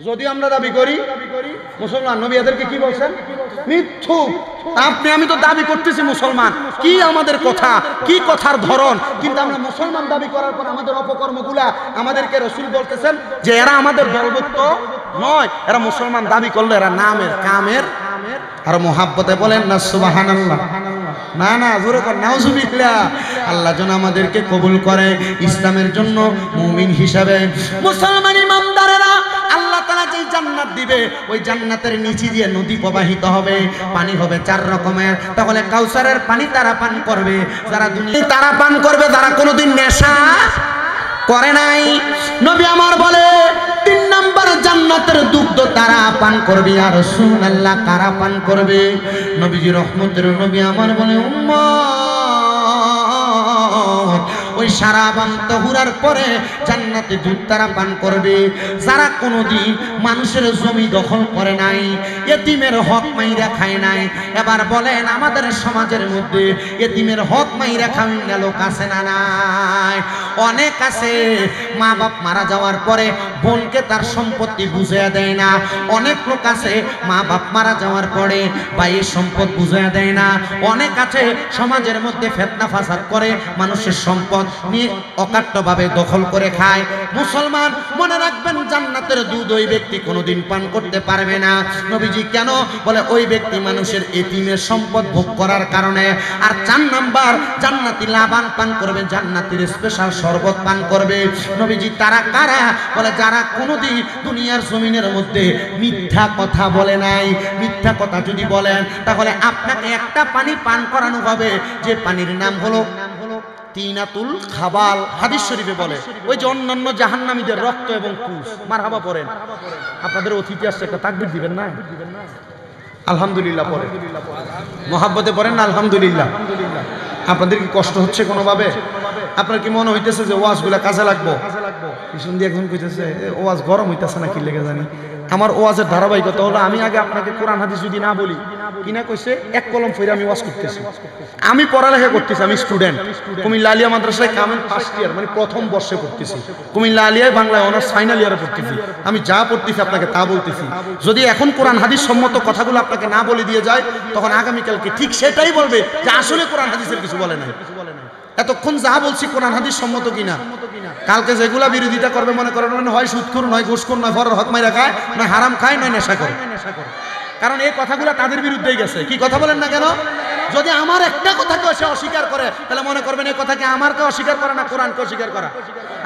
যদি আমরা দাবি করি মুসলমান, নবী এদেরকে কি বলছেন? মিথ্যুক। আপনি আমি তো দাবি করতেছি মুসলমান, কি আমাদের কথা, কি কথার ধরন, কিন্তু আমরা মুসলমান দাবি করার পর আমাদের অপকর্মগুলা আমাদেরকে রাসূল বলতেছেন যে এরা আমাদের দলভুক্ত নয়। এরা মুসলমান দাবি করলে এরা নামের কামের। আর মোহাব্বতে বলেন না সুবহানাল্লাহ। না না, জোরে কর নাউজুবিল্লাহ। আল্লাহ যেন আমাদেরকে কবুল করে ইসলামের জন্য মুমিন হিসাবে। মুসলমান ইমানদারেরা, আল্লাহ তাআলা যে জান্নাত দিবে, ওই জান্নাতের নিচে দিয়ে নদী প্রবাহিত হবে, পানি হবে 4 রকমের। তাহলে কাউসারের পানি তারা পান করবে যারা দুনিয়া, তারা পান করবে যারা কোনোদিন নেশা করে নাই। নবী আমার বলে 3 নাম্বার জান্নাতের দুগ্ধ তারা পান করবে। ইয়া রাসূলুল্লাহ, কারা পান করবে? নবীজি রহমতের নবী আমার বলে, উম্মত ওই শারাবান তাহুরার পরে জান্নাতে দুধ তারা পান করবে। যারা কোনোদিন মানুষের জমি দখল করে নাই, এতিমের হক মাইরা খায় নাই। এবার বলেন আমাদের সমাজের মধ্যে এতিমের হক মাইরা খাওয়া লোক আছে না নাই? অনেক আছে। মা বাপ মারা যাওয়ার পরে বোনকে তার সম্পত্তি বুঝিয়ে দেয় না। অনেক লোক আছে মা বাপ মারা যাওয়ার পরে ভাইয়ের সম্পদ বুঝিয়ে দেয় না। অনেক আছে সমাজের মধ্যে ফিতনা ফাসাদ করে, মানুষের সম্পদ নিয়ে অকাট্যভাবে দখল করে খায়। মুসলমান মনে রাখবেন, জান্নাতের দুধ ওই ব্যক্তি কোনোদিন পান করতে পারবে না। নবীজি কেন বলে? ওই ব্যক্তি মানুষের এতিমের সম্পদ ভোগ করার কারণে। আর 4 নাম্বার, জান্নাতি লাবান পান করবে, জান্নাতের স্পেশাল শরবত পান করবে। নবীজি তারা কারা বলে? যারা কোনোদিন দুনিয়ার জমিনের মধ্যে মিথ্যা কথা বলে নাই। মিথ্যা কথা যদি বলেন তাহলে আপনাকে একটা পানি পান করানো হবে, যে পানির নাম হলো তিনাতুল খাবাল। হাদিস শরীফে বলে ওই যে অন্যান্য জাহান্নামীদের রক্ত এবং কুশ। মারহাবা পড়েন। আপনাদের অতিথি আসছে, একটা তাকবীর দিবেন না? আলহামদুলিল্লাহ পড়েন, মহাব্বতে পড়েন আলহামদুলিল্লাহ। আপনাদের কি কষ্ট হচ্ছে কোনোভাবে? আপনার কি মনে হইতেছে যে ওয়াজগুলা কাজে লাগবো? পিছন দিয়ে একজন কইতেছে ওয়াজ গরম হইতেছে না, কি লেগে জানি। আমার ওয়াজের ধারাবাহিকতা হলো, আমি আগে আপনাকে কোরআন হাদিস যদি না বলি, কিনা কইছে এক কলম ফইরা আমি ওয়াজ করতেছি। আমি পড়ালেখা করতেছি, আমি স্টুডেন্ট, কুমিল্লা আলিয়া মাদ্রাসায় কামেন ফার্স্ট ইয়ার, মানে প্রথম বর্ষে পড়তেছি। কুমিল্লা আলিয়ায় বাংলায় অনার্স ফাইনাল ইয়ারে পড়তেছি। আমি যা পড়তেছি আপনাকে তা বলতেছি। যদি এখন কোরআন হাদিস সম্মত কথাগুলো আপনাকে না বলে দিয়ে যায়, তখন আগামীকালকে ঠিক সেটাই বলবে যে আসলে কোরআন হাদিসের কিছু বলে নাই। এতক্ষণ যা বলছি কোরআন হাদিস সম্মত কিনা। কালকে যেগুলা বিরোধিতা করবে মনে করেন হয় সুদখোর, নয় ঘুষখোর, নয় ফরের হক মাইরা খায়, নয় হারাম খায়, নয় নেশা করে। কারণ এই কথাগুলো তাদের বিরুদ্ধেই গেছে। কি কথা বলেন না কেন? যদি আমার একটা কথাকে সে অস্বীকার করে, তাহলে মনে করবেন এই কথাকে আমারকে অস্বীকার করা না কোরআনকে অস্বীকার করা।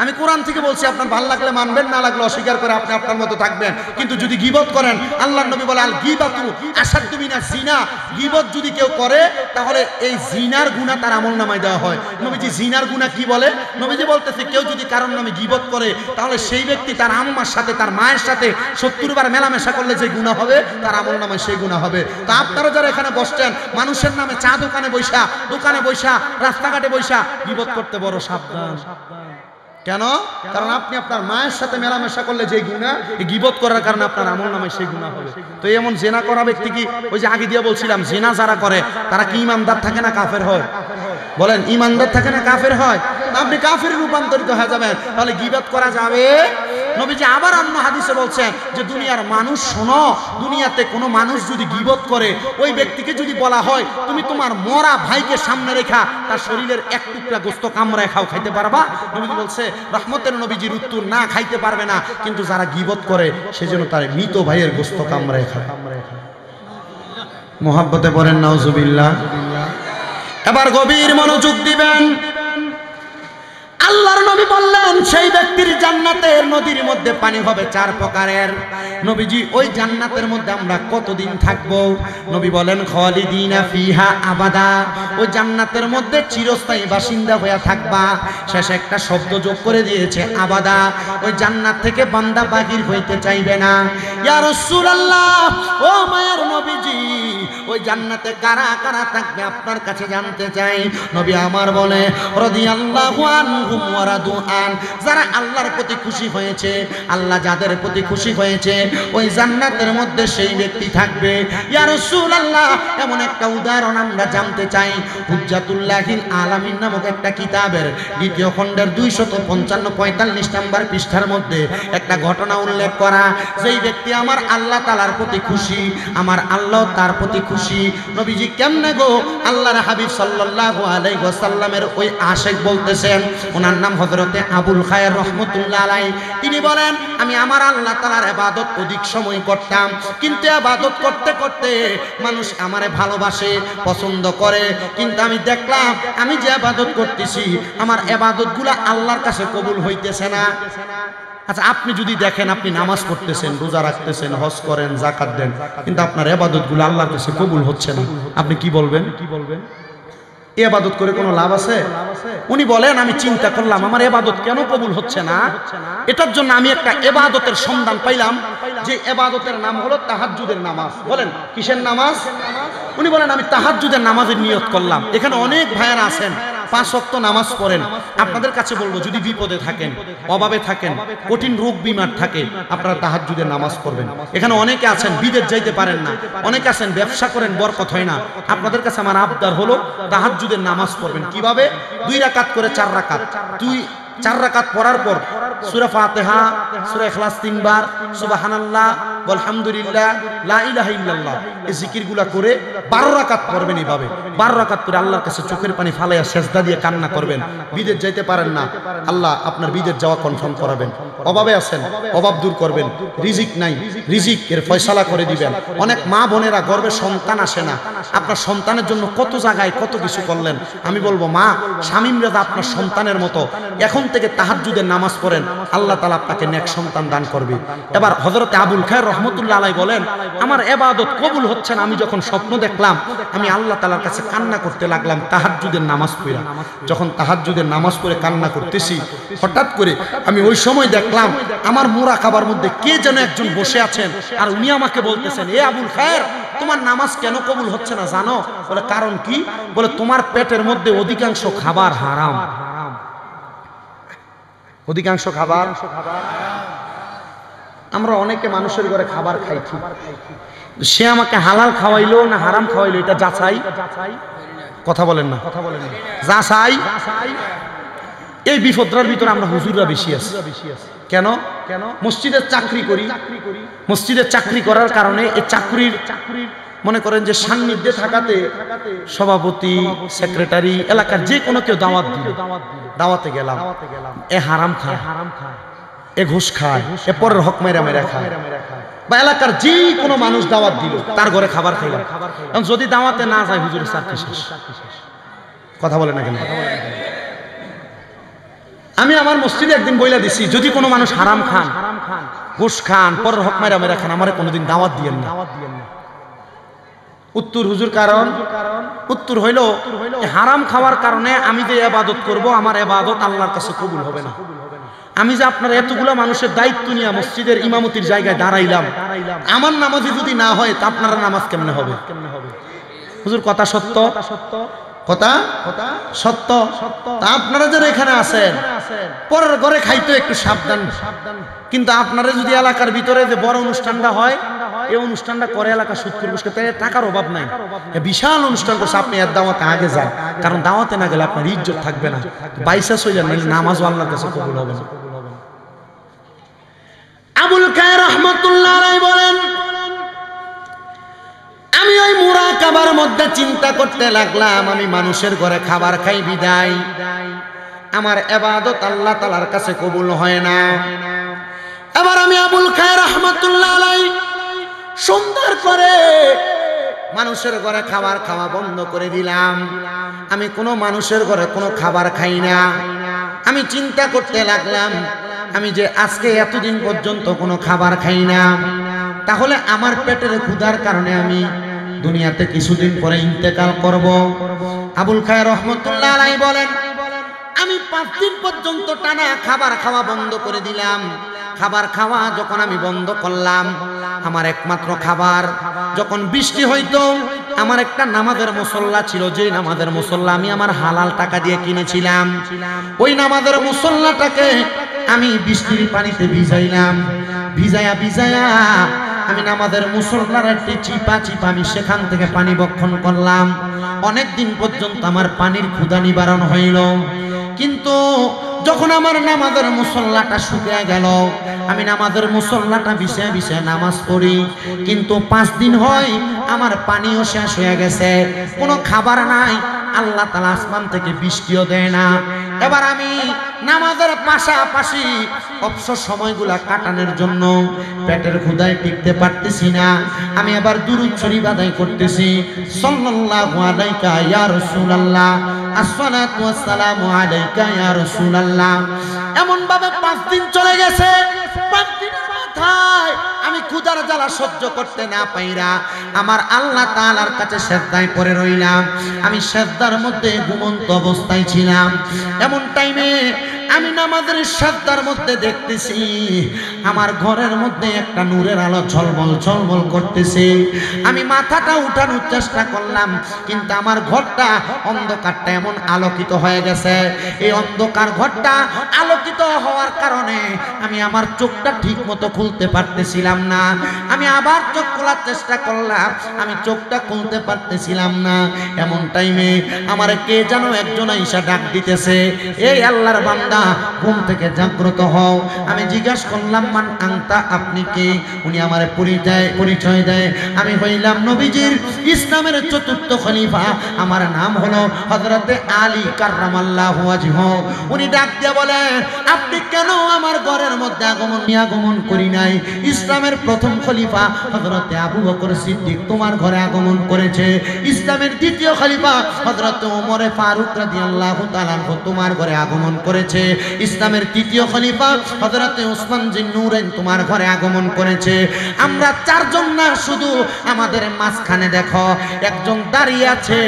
আমি কোরআন থেকে বলছি, আপনার ভালো লাগলে মানবেন, না লাগলে অস্বীকার করে আপনি আপনার মতো থাকবেন। কিন্তু যদি গীবত করেন, আল্লাহর নবী বলে আল গীবাতু আশাদ্দু মিনাজ জিনা, গীবত যদি কেউ করে তাহলে এই জিনার গুনাহ তার আমলনামায় দেওয়া হয়। নবীজি জিনার গুনাহ কি বলে? নবীজি বলতেছে কেউ যদি কারোর নামে গীবত করে, তাহলে সেই ব্যক্তি তার আম্মার সাথে, তার মায়ের সাথে 70 বার মেলামেশা করলে যে গুনাহ হবে, তার আমলনামায় সেই গুনাহ হবে। তো আপনারা যারা এখানে বসছেন, মানুষের নামে চা দোকানে বৈশা, রাস্তাঘাটে বৈশা গীবত করতে বড় সাবধান। কেন? কারণ আপনি আপনার মায়ের সাথে মেলামেশা করলে যে গুনাহ, এই গীবত করার কারণে আপনার আমলনামায় সেই গুনাহ হবে। তো এমন জিনা করা ব্যক্তি কি, ওই যে আগে দিয়ে বলছিলাম, জিনা যারা করে তারা কি ইমানদার থাকে না কাফের হয়? বলেন, ইমানদার থাকে না কাফের হয়? আপনি কাফের রূপান্তরিত হয়ে যাবেন। তাহলে গীবত করা যাবে? নবীজি আবার অন্য হাদিসে বলছেন যে দুনিয়ার মানুষ শোনো, দুনিয়াতে কোনো মানুষ যদি গীবত করে, ওই ব্যক্তিকে যদি বলা হয় তুমি তোমার মরা ভাইকে সামনে রেখা তার শরীরের এক টুকরা গোস্ত কামড়ায় খাও, খাইতে পারবা? নবীজি বলছে রহমতের নবীজির উত্তর, না খাইতে পারবে না, কিন্তু যারা গীবত করে সেজন্য তার মৃত ভাইয়ের গোস্ত কামড়ায় খায়। মুহাব্বতে পড়েন নাউজুবিল্লাহ। এবার গভীর মনোযোগ দিবেন। আল্লাহর নবী বললেন সেই ব্যক্তির জান্নাতের নদীর মধ্যে পানি হবে 4 প্রকারের। নবীজি ওই জান্নাতের মধ্যে আমরা কতদিন থাকব? নবী বলেন খালিদিনা ফিহা আবাদা, ওই জান্নাতের মধ্যে চিরস্থায়ী বাসিন্দা হয়ে থাকবা। শেষে একটা শব্দ যোগ করে দিয়েছে আবাদা। ওই জান্নাত থেকে বান্দা বাহির হইতে চাইবে না। ইয়া রাসূলুল্লাহ, ও মায়ের নবীজি, ওই জান্নাতে কারা কারা থাকবে আপনার কাছে জানতে চাই। নবী আমার বলে রাদিয়াল্লাহু আনহু ওয়া রাদু আন, যারা আল্লাহর প্রতি খুশি হয়েছে, আল্লাহ যাদের প্রতি খুশি হয়েছে, ওই জান্নাতের মধ্যে সেই ব্যক্তি থাকবে। ইয়া রাসূলুল্লাহ, এমন একটা উদাহরণ আমরা জানতে চাই। হুজ্জাতুল্লাহিল আলামিন নামক একটা কিতাবের 2য় খণ্ডের 255-45 নম্বর পৃষ্ঠার মধ্যে একটা ঘটনা উল্লেখ করা। যেই ব্যক্তি আমার আল্লাহ তাআলার প্রতি খুশি, আমার আল্লাহ তার প্রতি খুশি। নবীজি কেমনে গো? আল্লাহর হাবিব সাল্লাল্লাহু আলাইহি ওয়াসাল্লামের ওই আশিক বলতেছেন, ওনার নাম হযরতে আবুল খায়ের রাহমাতুল্লাহ আলাইহি। তিনি বলেন আমি আমার আল্লাহ তাআলার ইবাদত অধিক সময় করতাম, কিন্তু ইবাদত করতে করতে মানুষ আমারে ভালোবাসে, পছন্দ করে, কিন্তু আমি দেখলাম আমি যে ইবাদত করতেছি আমার ইবাদতগুলো আল্লাহর কাছে কবুল হইতেছে না। আচ্ছা, আপনি যদি দেখেন আপনি নামাজ পড়তেছেন, রোজা রাখতেছেন, হজ করেন, যাকাত দেন, কিন্তু আপনার ইবাদতগুলো আল্লাহর কাছে কবুল হচ্ছে না, আপনি কি বলবেন? এই ইবাদত করে কোনো লাভ আছে? উনি বলেন আমি চিন্তা করলাম আমার ইবাদত কেন কবুল হচ্ছে না। এটার জন্য আমি একটা ইবাদতের সন্ধান পাইলাম, যে ইবাদতের নাম হলো তাহাজ্জুদের নামাজ। বলেন কিসের নামাজ? উনি বলেন আমি তাহাজ্জুদের নামাজের নিয়ত করলাম। এখানে অনেক ভাইয়ারা আছেন 5 ওয়াক্ত নামাজ পড়েন, আপনাদের কাছে বলবো যদি বিপদে থাকেন, অভাবে থাকেন, কঠিন রোগ বিমার থাকে, আপনারা তাহাজ্জুদের নামাজ পড়বেন। এখানে অনেকে আছেন বিদেশ যাইতে পারেন না, অনেকে আছেন ব্যবসা করেন বরকত হয় না, আপনাদের কাছে আমার আবদার হলো তাহাজ্জুদের নামাজ পড়বেন। কিভাবে? 2 রাকাত করে 4 রাকাত, 4 রাকাত পড়ার পর সূরা ফাতিহা, সূরা ইখলাস 3 বার, সুবহানাল্লাহ, আলহামদুলিল্লাহ, লা ইলাহা ইল্লাল্লাহ এই জিকিরগুলো করে 12 রাকাত পড়বেন। এইভাবে 12 রাকাত করে আল্লাহর কাছে চোখের পানি ফালাইয়া সেজদা দিয়ে কান্না করবেন। বিদেশ যাইতে পারেন না, আল্লাহ আপনার বিদেশ যাওয়া কনফার্ম করাবেন। অভাবে আছেন, অভাব দূর করবেন। রিজিক নাই, রিজিকের ফয়সালা করে দিবেন। অনেক মা বোনেরা গর্ভে সন্তান আসে না, আপনার সন্তানের জন্য কত জায়গায় কত কিছু করলেন। আমি বলবো মা, শামীম রেজা আপনার সন্তানের মতো এখন থেকে তাহাজ্জুদের নামাজ পড়েন, আল্লাহ তাআলা আপনাকে নেক সন্তান দান করবে। এবার হযরতে আবুল খায়ের রহমতুল্লাহ আলাইহি বলেন, আমার ইবাদত কবুল হচ্ছে না, আমি যখন স্বপ্ন দেখলাম আমি আল্লাহ তাআলার কাছে কান্না করতে লাগলাম তাহাজ্জুদের নামাজ পড়া। যখন তাহাজ্জুদের নামাজ পড়ে কান্না করতেছি, হঠাৎ করে আমি ওই সময় দেখলাম আমার মুরাকাবার মধ্যে কে যেন একজন বসে আছেন, আর উনি আমাকে বলতেছেন, এ আবুল খায়ের, তোমার নামাজ কেন কবুল হচ্ছে না জানো? বলে কারণ কি? বলে তোমার পেটের মধ্যে অধিকাংশ খাবার হারাম। অধিকাংশ খাবার আমরা অনেকে মানুষের ঘরে খাবার খাই, ঠিক, সে আমাকে হালাল খাওয়াইলো না হারাম খাওয়াইলো এটা যাচাই কথা বলেন না, যাচাই। এই বিপদটার ভিতরে আমরা হুজুররা বেশি আছি। কেন? মসজিদের চাকরি করি, মসজিদের চাকরি করার কারণে এই চাকরির মনে করেন যে সান্নিধ্যে থাকাতে সভাপতি, সেক্রেটারি, এলাকার যে কোনো কেউ দাওয়াত দিল, দাওয়াতে গেলাম, এ হারাম খায়, এ ঘুষ খায়, এ পরের হক মেরা মেরা খায়, বা এলাকার যে কোনো মানুষ দাওয়াত দিল তার ঘরে খাবার খাইলাম। এখন যদি দাওয়াতে না যায় হুজুরের চাকরি শেষ। কথা বলে না কেন? আমি আমার মসজিদে একদিন বইলা দিছি, যদি কোনো মানুষ হারাম খান, ঘুষ খান, পরের হক মেরা মেরা খান, আমারে কোনোদিন দাওয়াত দিয়েন না। উত্তর হুজুর, কারণ উত্তর হইল হারাম খাওয়ার কারণে আমি যে ইবাদত করব আমার ইবাদত আল্লাহর কাছে কবুল হবে না। আমি যে আপনার এতগুলা মানুষের দায়িত্ব নিয়ে মসজিদের ইমামতির জায়গায় দাঁড়াইলাম, আমার নামাজই যদি না হয় তা আপনারা নামাজ কেমনে হবে? হুজুর কথা সত্য, কথা সত্য। তা আপনারা যারা এখানে আছেন পরের ঘরে খাইতে একটু সাবধান, কিন্তু আপনারা যদি এলাকার ভিতরে যে বড় অনুষ্ঠানটা হয় এই অনুষ্ঠানটা করে এলাকা সুদ করবে, টাকার অভাব নাই, বিশাল অনুষ্ঠান করছে, আপনি এর দাওয়াতে আগে যান, কারণ দাওয়াতে না গেলে আপনার ইজ্জত থাকবে না, বাইসা চলে না, নামাজও আল্লাহর কাছে কবুল হবে না। আবুল খায়ের রহমাতুল্লাহ আলাইহি বলেন, আমি ওই মুরাকাবার মধ্যে চিন্তা করতে লাগলাম আমি মানুষের ঘরে খাবার খাই বিদায় আমার ইবাদত আল্লাহ তাআলার কাছে কবুল হয় না। এবার আমি আবুল খায়ের রহমাতুল্লাহ আলাইহি সুন্দর করে মানুষের ঘরে খাবার খাওয়া বন্ধ করে দিলাম। আমি কোনো মানুষের ঘরে কোনো খাবার খাই না। আমি চিন্তা করতে লাগলাম আমি যে আজকে এতদিন পর্যন্ত কোনো খাবার খাই না, তাহলে আমার পেটের ক্ষুধার কারণে আমি দুনিয়াতে কিছুদিন পরে ইন্তেকাল করব। আবুল খায়ের রহমাতুল্লাহ আলাইহি বলেন, আমি 5 দিন পর্যন্ত টানা খাবার খাওয়া বন্ধ করে দিলাম। খাবার খাওয়া যখন আমি বন্ধ করলাম, আমার একমাত্র খাবার যখন বৃষ্টি হইতো, আমার একটা নামাজের মুসল্লা ছিল, যে নামাজের মুসল্লা আমি আমার হালাল টাকা দিয়ে কিনেছিলাম, ওই নামাজের মুসল্লাটাকে আমি বৃষ্টির পানিতে ভিজাইলাম। ভিজায়া ভিজায়া আমি নামাজের মুসল্লার একটি চিপা আমি সেখান থেকে পানি বক্ষণ করলাম। অনেক দিন পর্যন্ত আমার পানির ক্ষুধা নিবারণ হইল, কিন্তু যখন আমার নামাজের মুসল্লাটা শুকিয়ে গেল, আমি নামাজের মুসল্লাটা বিছায় বিছায় নামাজ পড়ি, কিন্তু 5 দিন হয় আমার পানিও শেষ হয়ে গেছে, কোনো খাবার নাই, আল্লাহ তাআলা আসমান থেকে বৃষ্টিও দেয় না। এবার আমি নামাজের পাশাপাশি অবসর সময়গুলা কাটানোর জন্য পেটের ক্ষুধায় টিকতে পারতেছি না, আমি আবার দুরূদ শরীফ আদায় করতেছি, সাল্লাল্লাহু আলাইকা ইয়া রাসূলুল্লাহ, আসসালাতু ওয়াসসালামু আলাইকা ইয়া রাসূলুল্লাহ। এমন ভাবে 5 দিন চলে গেছে। 5 দিনের মাথায় আমি ক্ষুধার জ্বালা সহ্য করতে না পাইরা আমার আল্লাহ তাআলার কাছে সেজদায় পড়ে রইলাম। আমি সেজদার মধ্যে ঘুমন্ত অবস্থায় ছিলাম। এমন টাইমে আমি নামাজের সাজদার মধ্যে দেখতেছি আমার ঘরের মধ্যে একটা নূরের আলো ঝলমল ঝলমল করতেছে। আমি মাথাটা উঠানোর চেষ্টা করলাম, কিন্তু আমার ঘরটা অন্ধকারটা এমন আলোকিত হয়ে গেছে। এই অন্ধকার ঘরটা আলোকিত হওয়ার কারণে আমি আমার চোখটা ঠিক মতো খুলতে পারতেছিলাম না। আমি আবার চোখ খোলার চেষ্টা করলাম, আমি চোখটা খুলতে পারতেছিলাম না। এমন টাইমে আমার কে যেন একজন আইসা ডাক দিতেছে, এই আল্লাহর বান্দা ঘুম থেকে জাগ্রত হও। আমি জিজ্ঞাসা করলাম, মান আনতা, আপনি কে? উনি আমার পরিচয় দেয়, আমি হইলাম নবীজির ইসলামের চতুর্থ খলিফা, আমার নাম হলো হযরতে আলী কাররামাল্লাহু ওয়াজহু। উনি ডাক দিয়ে বলেন, আপনি কেন আমার ঘরের মধ্যে আগমন করি নাই? ইসলামের প্রথম খলিফা হযরতে আবু বকর সিদ্দিক তোমার ঘরে আগমন করেছে। ইসলামের দ্বিতীয় খলিফা হযরতে ওমর ফারুক রাদিয়াল্লাহু তাআলা তোমার ঘরে আগমন করেছে। ইসলামের তৃতীয় খলিফা হযরতে উসমান জিন্নুরাইন তোমার ঘরে আগমন করেছে। আমরা চারজন না, শুধু আমাদের মাঝখানে দেখো একজন দাঁড়িয়ে আছে,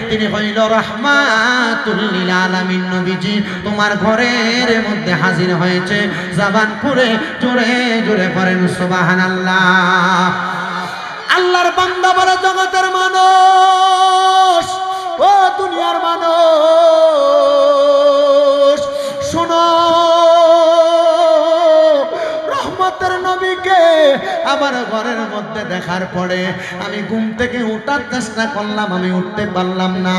তিনি হইল রাহমাতুল লিল আলামিন নবীজি তোমার ঘরের মধ্যে হাজির হয়েছে। জবান খুলে জোরে জোরে পড়েন সুবহানাল্লাহ। আল্লাহর বান্দা বলে, জগতের মানুষ, ও দুনিয়ার মানুষ, শোনো, রহমতের নবীকে আমার ঘরের মধ্যে দেখার পরে আমি ঘুম থেকে উঠার চেষ্টা করলাম, আমি উঠতে পারলাম না।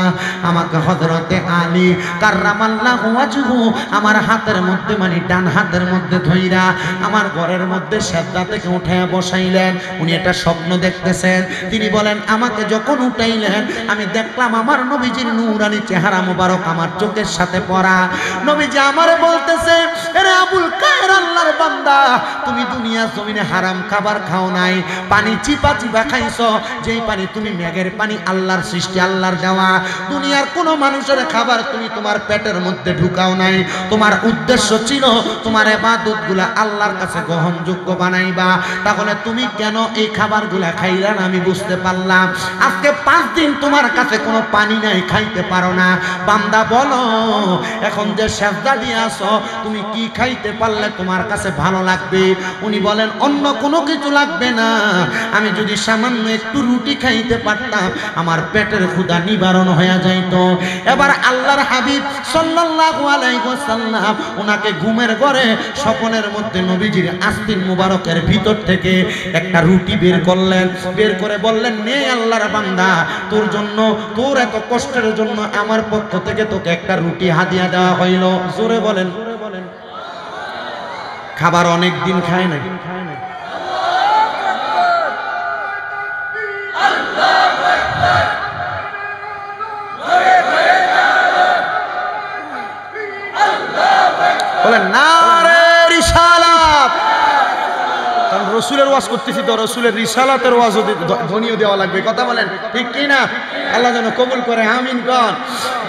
আমাকে হযরতে আলী কাররামাল্লাহু ওয়াজহু আমার হাতের মধ্যে, মানে ডান হাতের মধ্যে ধইরা আমার ঘরের মধ্যে সেজদা থেকে উঠায় বসাইলেন। উনি এটা স্বপ্ন দেখতেছেন। তিনি বলেন, আমাকে যখন উঠাইলেন আমি দেখলাম আমার নবীজির নূরানি চেহারা মোবারক আমার চোখের সাথে পড়া। নবীজি আমারে বলতেছে, আরে আবুল কায়ের আল্লাহর বান্দা, তুমি দুনিয়া জমিনে হারাম খাবার খাও নাই, পানি চিপা চিপা খাইছো, যেই পানি তুমি মেঘের পানি, আল্লাহর সৃষ্টি, আল্লাহর দেওয়া। দুনিয়ার কোন মানুষের খাবার তুমি তোমার পেটের মধ্যে ঢুকাও নাই। তোমার উদ্দেশ্য ছিল তোমার ইবাদতগুলা আল্লাহর কাছে গ্রহণযোগ্য বানাইবা। তাহলে তুমি কেন এই খাবারগুলা খাইলা না? আমি বুঝতে পারলাম। আজকে 5 দিন তোমার কাছে কোনো পানি নাই, খাইতে পারো না। বান্দা বলো, এখন যে সেজদা দিয়ে আসো, তুমি কি খাইতে পারলে তোমার কাছে ভালো লাগবে? উনি বলেন, অন্য কোনো কিছু লাগবে না, আমি যদি সামান্য একটু রুটি খাইতে পারতাম আমার পেটের ক্ষুধা নিবারণ হয়ে যাইত। এবার আল্লাহর হাবিব সাল্লাল্লাহু আলাইহি ওয়াসাল্লাম ওনাকে ঘুমের ঘরে স্বপ্নের মধ্যে নবীজির আস্তিন মুবারকের ভিতর থেকে একটা রুটি বের করলেন। বের করে বললেন, নে আল্লাহর বান্দা, তোর জন্য, তোর এত কষ্টের জন্য আমার পক্ষ থেকে তোকে একটা রুটি হাদিয়া দেওয়া হইল। জোরে বলেন। খাবার অনেক দিন খায় না। বলেন নারে রিসালাত। কারণ রসুলের ওয়াজ করতেছি তো, রসুলের রিসালাতের ওয়াজ ধ্বনিও দেওয়া লাগবে। কথা বলেন ঠিক কি না? আল্লাহ যেন কবুল করে, আমিন কর।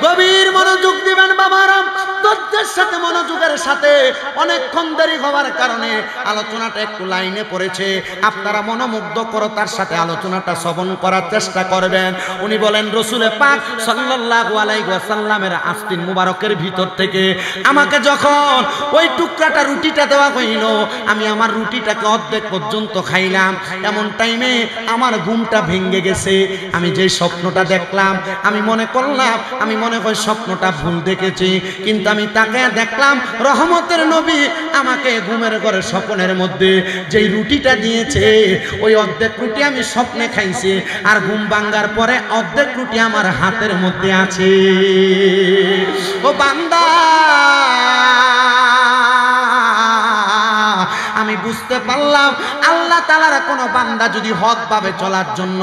গভীর মনোযোগ দিবেন বাবারা, ধৈর্যের সাথে, মনোযোগের সাথে। অনেকক্ষণ দেরি হওয়ার কারণে আলোচনাটা একটু লাইনে পড়েছে, আপনারা মনোমুগ্ধকরতার সাথে আলোচনাটা শ্রবণ করার চেষ্টা করবেন। উনি বলেন, রসুলে পাক সাল্লাল্লাহু আলাইহি ওয়াসাল্লামের আস্তিন মুবারকের ভিতর থেকে আমাকে যখন ওই টুকরাটা রুটিটা দেওয়া হইল, আমি আমার রুটিটাকে অর্ধেক পর্যন্ত খাইলাম। এমন টাইমে আমার ঘুমটা ভেঙে গেছে। আমি যে স্বপ্নটা দেখলাম, আমি মনে করলাম, আমি মনে হয় স্বপ্নটা ভুল দেখেছি, কিন্তু আমি তাকে দেখলাম রহমতের নবী আমাকে ঘুমের ঘরে স্বপ্নের মধ্যে যেই রুটিটা দিয়েছে, ওই অর্ধেক রুটি আমি স্বপ্নে খাইছি, আর ঘুম ভাঙার পরে অর্ধেক রুটি আমার হাতের মধ্যে আছে। ও বান্দা, আমি বুঝতে পারলাম আল্লাহ তাআলার কোন বান্দা যদি হক ভাবে চলার জন্য,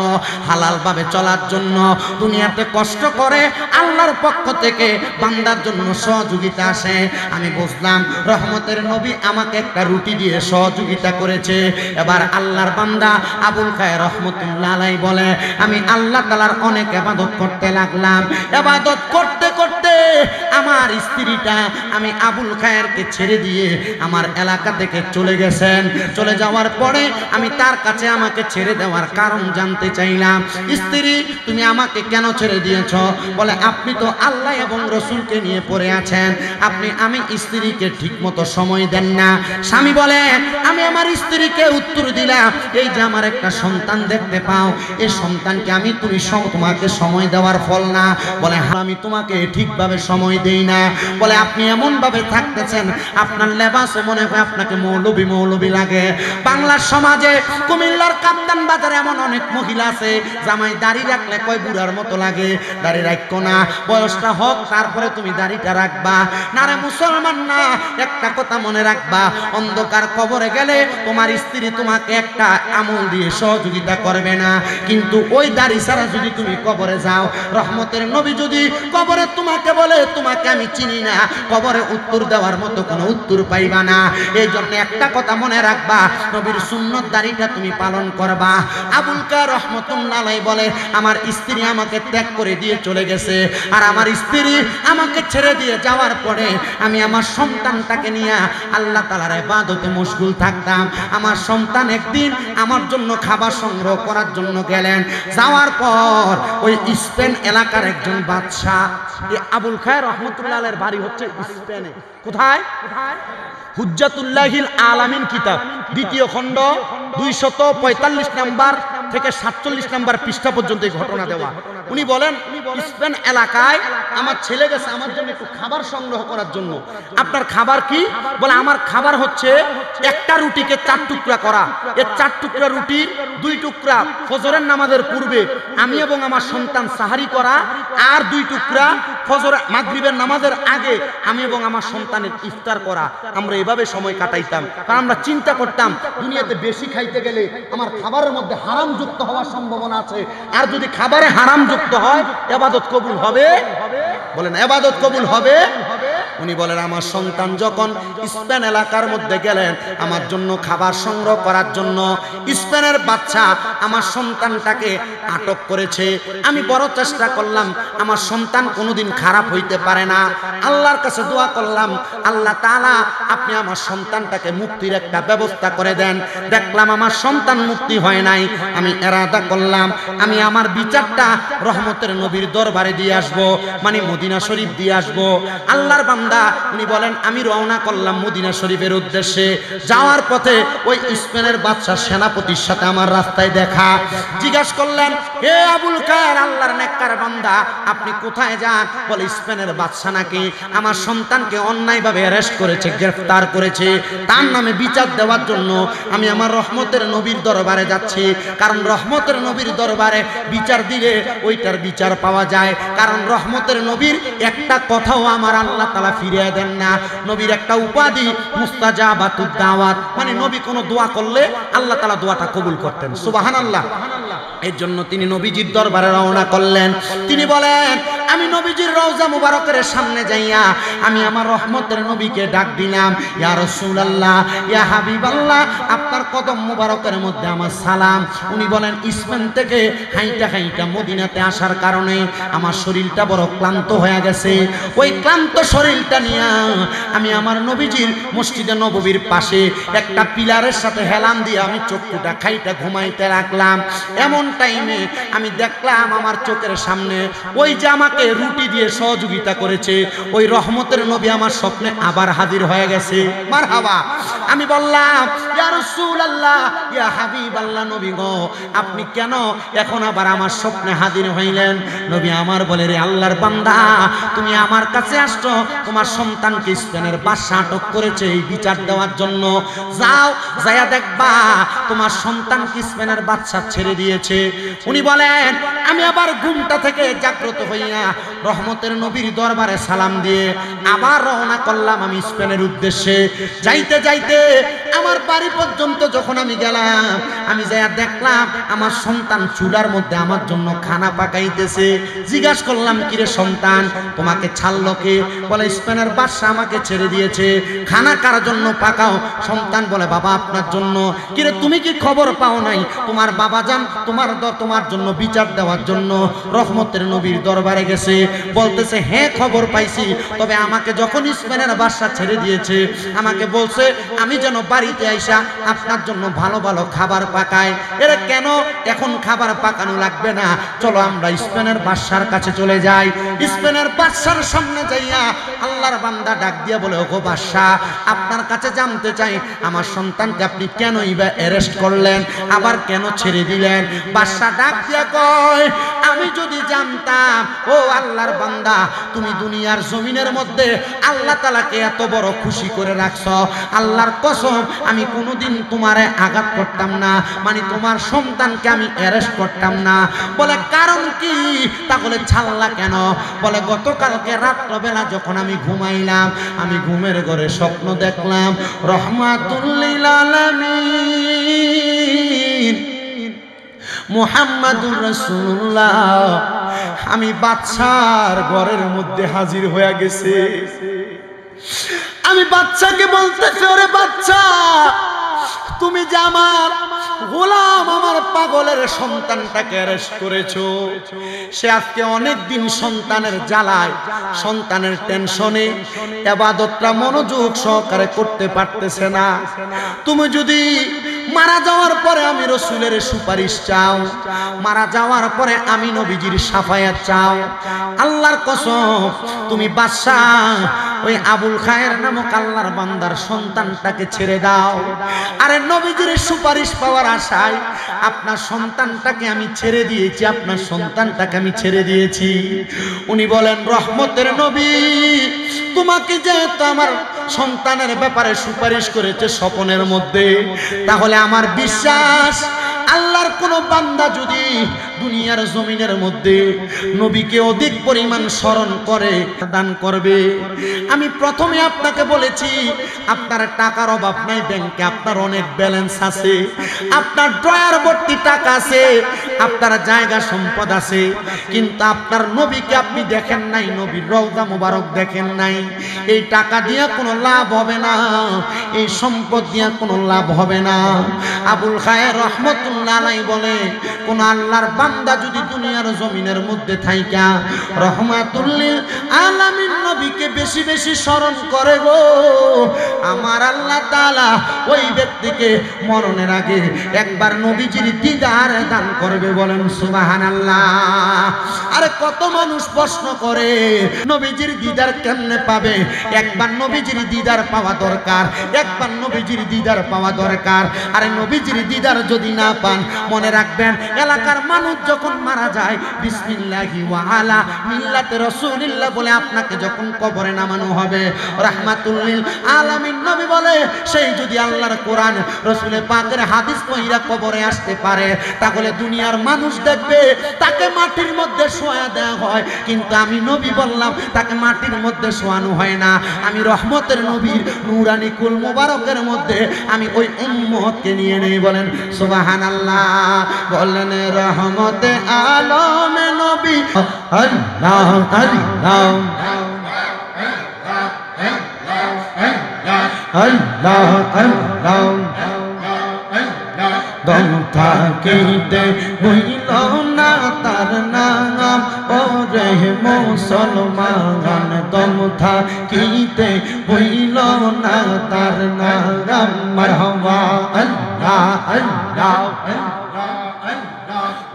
হালাল ভাবে চলার জন্য দুনিয়াতে কষ্ট করে, আল্লাহর পক্ষ থেকে বান্দার জন্য সহযোগিতা আসে। আমি বুঝলাম রহমতের নবী আমাকে একটা রুটি দিয়ে সহযোগিতা করেছে। এবার আল্লাহর বান্দা আবুল খায়ের রহমতুল্লাহ আলাইহি বলে, আমি আল্লাহ তাআলার অনেক ইবাদত করতে লাগলাম। ইবাদত করতে করতে আমার স্ত্রীটা আমি আবুল খায়েরকে ছেড়ে দিয়ে আমার এলাকা থেকে চলে গেছেন। চলে যাওয়ার পরে আমি তার কাছে আমাকে ছেড়ে দেওয়ার কারণ জানতে চাইলাম। স্ত্রী, তুমি আমাকে কেন ছেড়ে দিয়েছ? বলে, আপনি তো আল্লাহ এবং রসুলকে নিয়ে পড়ে আছেন, আমি স্ত্রীকে ঠিক মতো সময় দেন না। স্বামী বলে, আমি আমার স্ত্রীকে উত্তর দিলাম, এই যে আমার একটা সন্তান দেখতে পাও, এই সন্তানকে তোমাকে সময় দেওয়ার ফল না। বলে, আমি তোমাকে ঠিকভাবে সময় দেই না। বলে, আপনি এমন ভাবে থাকতেছেন, আপনার লেবাসে মনে হয় আপনাকে মৌলবী মৌলবী লাগে। বাংলার সমাজে কুমিল্লার কাপ্তান বাজারে এমন অনেক মহিলা আছে, জামাই দাড়ি রাখলে কয় বুড়ার মতো লাগে। দাড়ি রাখো না, বয়সটা হোক তারপরে তুমি দাড়িটা রাখবা। না রে মুসলমান না, একটা কথা মনে রাখবা, অন্ধকার কবরে গেলে তোমার স্ত্রী তোমাকে একটা আমল দিয়ে সহযোগিতা করবে না, কিন্তু ওই দাড়ি ছাড়া যদি তুমি কবরে যাও, রহমতের নবী যদি কবরে তোমাকে বলে তোমাকে আমি চিনি না, কবরে উত্তর দেওয়ার মতো কোনো উত্তর পাইবা না। এই জন্য একটা কথা মনে রাখবা, নবীর সুন্নত দাড়িটা তুমি পালন করবা। আবুল কার রহমতুল্লাহ আলাইহি বলে, আমার স্ত্রী আমাকে ত্যাগ করে দিয়ে চলে গেছে, আর আমার স্ত্রী আমাকে ছেড়ে দিয়ে যাওয়ার পরে আমি আমার সন্তানটাকে নিয়ে আল্লাহ তাআলার ইবাদতে মশগুল থাকতাম। আমার সন্তান একদিন আমার জন্য খাবার সংগ্রহ করার জন্য গেলেন। যাওয়ার পর ওই স্পেন এলাকার একজন বাদশাহ, এই আবুল খায়ের রহমতুল্লাহ আলাইহির বাড়ি হচ্ছে স্পেনে। কোথায়? হুজ্জাতুল্লাহিল আলামিন কিতাব, দ্বিতীয় খণ্ড 245 নাম্বার থেকে 47 নাম্বার পৃষ্ঠা পর্যন্ত এই ঘটনা দেওয়া। উনি বলেন, স্পেন এলাকায় আমার ছেলে গেছে আমার জন্য একটু খাবার সংগ্রহ করার জন্য। আপনার খাবার কি? বলে, আমার খাবার হচ্ছে একটা রুটিকে 4 টুকরা করা। এই 4 টুকরা রুটির 2 টুকরা ফজরের নামাজের পূর্বে আমি এবং আমার সন্তান সাহারি করা, আর 2 টুকরা ফজর মাগরিবের নামাজের আগে আমি এবং আমার সন্তানের ইফতার করা। আমরা এভাবে সময় কাটাইতাম, কারণ আমরা চিন্তা করতাম দুনিয়াতে বেশি খাইতে গেলে আমার খাবারের মধ্যে হারাম যুক্ত হওয়ার সম্ভাবনা আছে, আর যদি খাবারে হারাম যুক্ত হয় ইবাদত কবুল হবে? বলেন, ইবাদত কবুল হবে? উনি বলেন, আমার সন্তান যখন স্পেন এলাকার মধ্যে গেলেন আমার জন্য খাবার সংগ্রহ করার জন্য, স্পেনের বাচ্চা আমার সন্তানটাকে আটক করেছে। আমি বড় চেষ্টা করলাম আমার সন্তান কোনোদিন খারাপ হইতে পারে না। আল্লাহর কাছে দোয়া করলাম, আল্লাহ তাআলা আপনি আমার সন্তানটাকে মুক্তির একটা ব্যবস্থা করে দেন। দেখলাম আমার সন্তান মুক্তি হয় নাই। আমি ইরাদা করলাম আমি আমার বিচারটা রহমতের নবীর দরবারে দিয়ে আসব, মানে মদিনা শরীফ দিয়ে আসব। আল্লাহর বান্দা উনি বলেন, আমি রওনা করলাম মদিনা শরীফের উদ্দেশ্যে। যাওয়ার পথে ওই স্পেনের বাদশা সেনাপতির সাথে আমার রাস্তায় দেখা। জিজ্ঞাসা করলেন, হে আবুল খায়ের, আল্লাহর নেককার বান্দা, আপনি কোথায় যান? বলে, স্পেনের বাদশা নাকি আমার সন্তানকে অন্যায়ভাবে অ্যারেস্ট করেছে, গ্রেফতার করেছে, তার নামে বিচার দেওয়ার জন্য আমি আমার রহমতের নবীর দরবারে যাচ্ছি। কারণ রহমতের নবীর দরবারে বিচার দিলে ওইটার বিচার পাওয়া যায়, কারণ রহমতের নবীর একটা কথাও আমার আল্লাহ তাআলা ফিরিয়ে দেন না। নবীর একটা উপাধি মুস্তাজাবাতুদ দাওয়াত, মানে নবী কোনো দোয়া করলে আল্লাহ তাআলা দোয়াটা কবুল করতেন। সুবহানাল্লাহ। এর জন্য তিনি নবীজির দরবারে রওনা করলেন। তিনি বলেন, আমি নবীজির রওজা মুবারকের সামনে যাইয়া আমি আমার রহমতের নবীকে ডাক দিলাম, ইয়া রাসূলুল্লাহ, ইয়া হাবিবাল্লাহ, আপনার কদম মুবারকের মধ্যে আমার সালাম। উনি বলেন, স্পেন থেকে হাইটা হাইটা মদিনাতে আসার কারণে আমার শরীরটা বড় ক্লান্ত হয়ে গেছে। ওই ক্লান্ত শরীরটা নিয়ে আমি আমার নবীজির মসজিদে নববীর পাশে একটা পিলারের সাথে হেলান দিয়ে আমি চক্ষুটা খাইটা ঘুমাইতে রাখলাম। এমন টাইমে আমি দেখলাম আমার চোখের সামনে ওই যে আমাকে রুটি দিয়ে সহযোগিতা করেছে ওই রহমতের নবী আমার স্বপ্নে আবার হাজির হয়ে গেছে। মারহাবা। আমি বললাম, ইয়া রাসূলুল্লাহ, ইয়া হাবিবাল্লাহ, নবী গো, আপনি কেন এখন আবার আমার স্বপ্নে হাজির হইলেন? নবী আমার বলে, রে আল্লাহর বান্দা, তুমি আমার কাছে আসছো, তোমার সন্তানকে স্পেনের বাদশা আটক করেছে এই বিচার দেওয়ার জন্য। যাও, যায়া দেখবা তোমার সন্তানকে স্পেনের বাদশা ছেড়ে দিয়েছে। উনি বলেন, আমি আবার ঘুমটা থেকে জাগ্রত হইয়া রহমতের নবীর দরবারে সালাম দিয়ে আবার রওনা করলাম আমি স্পেনের উদ্দেশ্যে। যাইতে যাইতে আমার বাড়ি পর্যন্ত যখন আমি গেলাম, আমি যাইয়া দেখলাম আমার সন্তান চুলার মধ্যে আমার জন্য খানা পাকাইতেছে। জিজ্ঞাসা করলাম, কিরে সন্তান, তোমাকে ছাড়লো কে? বলে স্পেনের বাদশা আমাকে ছেড়ে দিয়েছে। খানা কার জন্য পাকাও? সন্তান বলে, বাবা আপনার জন্য। কিরে তুমি কি খবর পাও নাই? তোমার বাবা যান তোমার জন্য বিচার দেওয়ার জন্য রহমতের নবীর দরবারে গেছে। বলতেছে, হ্যাঁ খবর পাইছি, তবে আমাকে যখন স্পেনের বাদশা ছেড়ে দিয়েছে আমাকে বলছে আমি যেন বাড়িতে আইসা আপনার জন্য ভালো ভালো খাবার পাকাই। এরা কেন? এখন খাবার পাকানো লাগবে না, চলো আমরা স্পেনের বাদশার কাছে চলে যাই। স্পেনের বাদশার সামনে যাইয়া আল্লাহর বান্দা ডাক দিয়া বলে, ওগো বাদশা, আপনার কাছে জানতে চাই আমার সন্তানকে আপনি কেনই বা অ্যারেস্ট করলেন, আবার কেন ছেড়ে দিলেন? বাদশা ডাক দিয়া কয়, আমি যদি জানতাম ও আল্লাহর বান্দা তুমি দুনিয়ার জমিনের মধ্যে আল্লাহ তাআলাকে এত বড় খুশি করে রাখছ, আল্লাহর কসম আমি কোনোদিন তোমারে আঘাত করতাম না, মানে তোমার সন্তানকে আমি অ্যারেস্ট করতাম না। বলে কারণ কি? তাহলে ছাড়লা কেন? বলে গতকালকে রাত্রবেলা যখন আমি ঘুমাইলাম, আমি ঘুমের ঘরে স্বপ্ন দেখলাম রহমাতুল লিল আলামিন মুহাম্মাদুর রাসূলুল্লাহ আমি বাদশার ঘরের মধ্যে হাজির হয়ে গেছে। আমি বাচ্চাকে বলতেছি, ওরে বাচ্চা, তুমি যে আমার গোলাম, আমার পাগলের সন্তানটাকে অ্যারেস্ট করেছো, সে আজকে অনেক দিন সন্তানের জ্বালায়, সন্তানের টেনশনে ইবাদতটা মনোযোগ সহকারে করতে পারতেছে না। তুমি যদি মারা যাওয়ার পরে আমি রাসূলের সুপারিশ চাও, মারা যাওয়ার পরে আমি নবীজির শাফায়াত চাও, আল্লাহর কসম তুমি বাদশাহ ওই আবুল খায়ের নামক আল্লাহর বান্দার সন্তানটাকে ছেড়ে দাও। আরে নবীজির সুপারিশ পাওয়ার আশায় আপনার সন্তানটাকে আমি ছেড়ে দিয়েছি, আপনার সন্তানটাকে আমি ছেড়ে দিয়েছি। উনি বলেন, রহমতের নবী, তোমাকে যেহেতু আমার সন্তানের ব্যাপারে সুপারিশ করেছে স্বপ্নের মধ্যে, তাহলে আমার বিশ্বাস আল্লাহর কোন বান্দা যদি দুনিয়ার জমিনের মধ্যে নবীকে অধিক পরিমাণ স্মরণ করে দান করবে। আমি প্রথমে আপনাকে বলেছি আপনার টাকার অভাব নাই, ব্যাংকে আপনার অনেক ব্যালেন্স আছে, আপনার ড্রয়ার ভর্তি টাকা আছে, আপনার জায়গা সম্পদ আছে, কিন্তু আপনার নবীকে আপনি দেখেন নাই, নবীর রওজা মোবারক দেখেন নাই। এই টাকা দিয়ে কোনো লাভ হবে না, এই সম্পদ দিয়ে কোনো লাভ হবে না। আবুল খায়ের রহমতুল্লাহ আলাইহি বলে, কোন আল্লাহর বান্দা যদি দুনিয়ার জমিনের মধ্যে থাইকা রহমাতুল লিল আলামিন নবীকে বেশি বেশি স্মরণ করে গো, আমার আল্লাহ তাআলা ওই ব্যক্তিকে মরণের আগে একবার নবীজির দিদার দান করবে। বলেন সুবহানাল্লাহ। আরে কত মানুষ প্রশ্ন করে নবীজির দিদার কেমনে পাবে? একবার নবীজির দিদার পাওয়া দরকার, একবার নবীজির দিদার পাওয়া দরকার। আরে নবীজির দিদার যদি না পান, মনে রাখবেন এলাকার মানুষ যখন মারা যায় বিসমিল্লাহি ওয়া আলা মিল্লাতে রাসূলিল্লাহ বলে আপনাকে যখন কবরে নামানো হবে, রাহমাতুল লিল আলামিন নবী বলে, সেই যদি আল্লাহর কোরআন রাসূলে পাকের হাদিস পড়া কবরে আসতে পারে, তাহলে দুনিয়ার মানুষ দেখবে তাকে মাটির মধ্যে শোয়া দেওয়া হয়, কিন্তু আমি নবী বললাম তাকে মাটির মধ্যে শোয়ানো হয় না। আমি রহমতের নবীর নূরানি কুল মুবারকের মধ্যে আমি ওই উম্মতকে নিয়ে নেই। বলেন সুবহানাল্লাহ। বলেন রহমতে আলমে নবী আল্লাহ আল্লাহ আল্লাহ আল্লাহ দম থাকিতে হইল না তার নাম, ওরে মুসলমান দম থাকিতে হইল না তার নাম। মারহাবা আল্লাহ আল্লাহ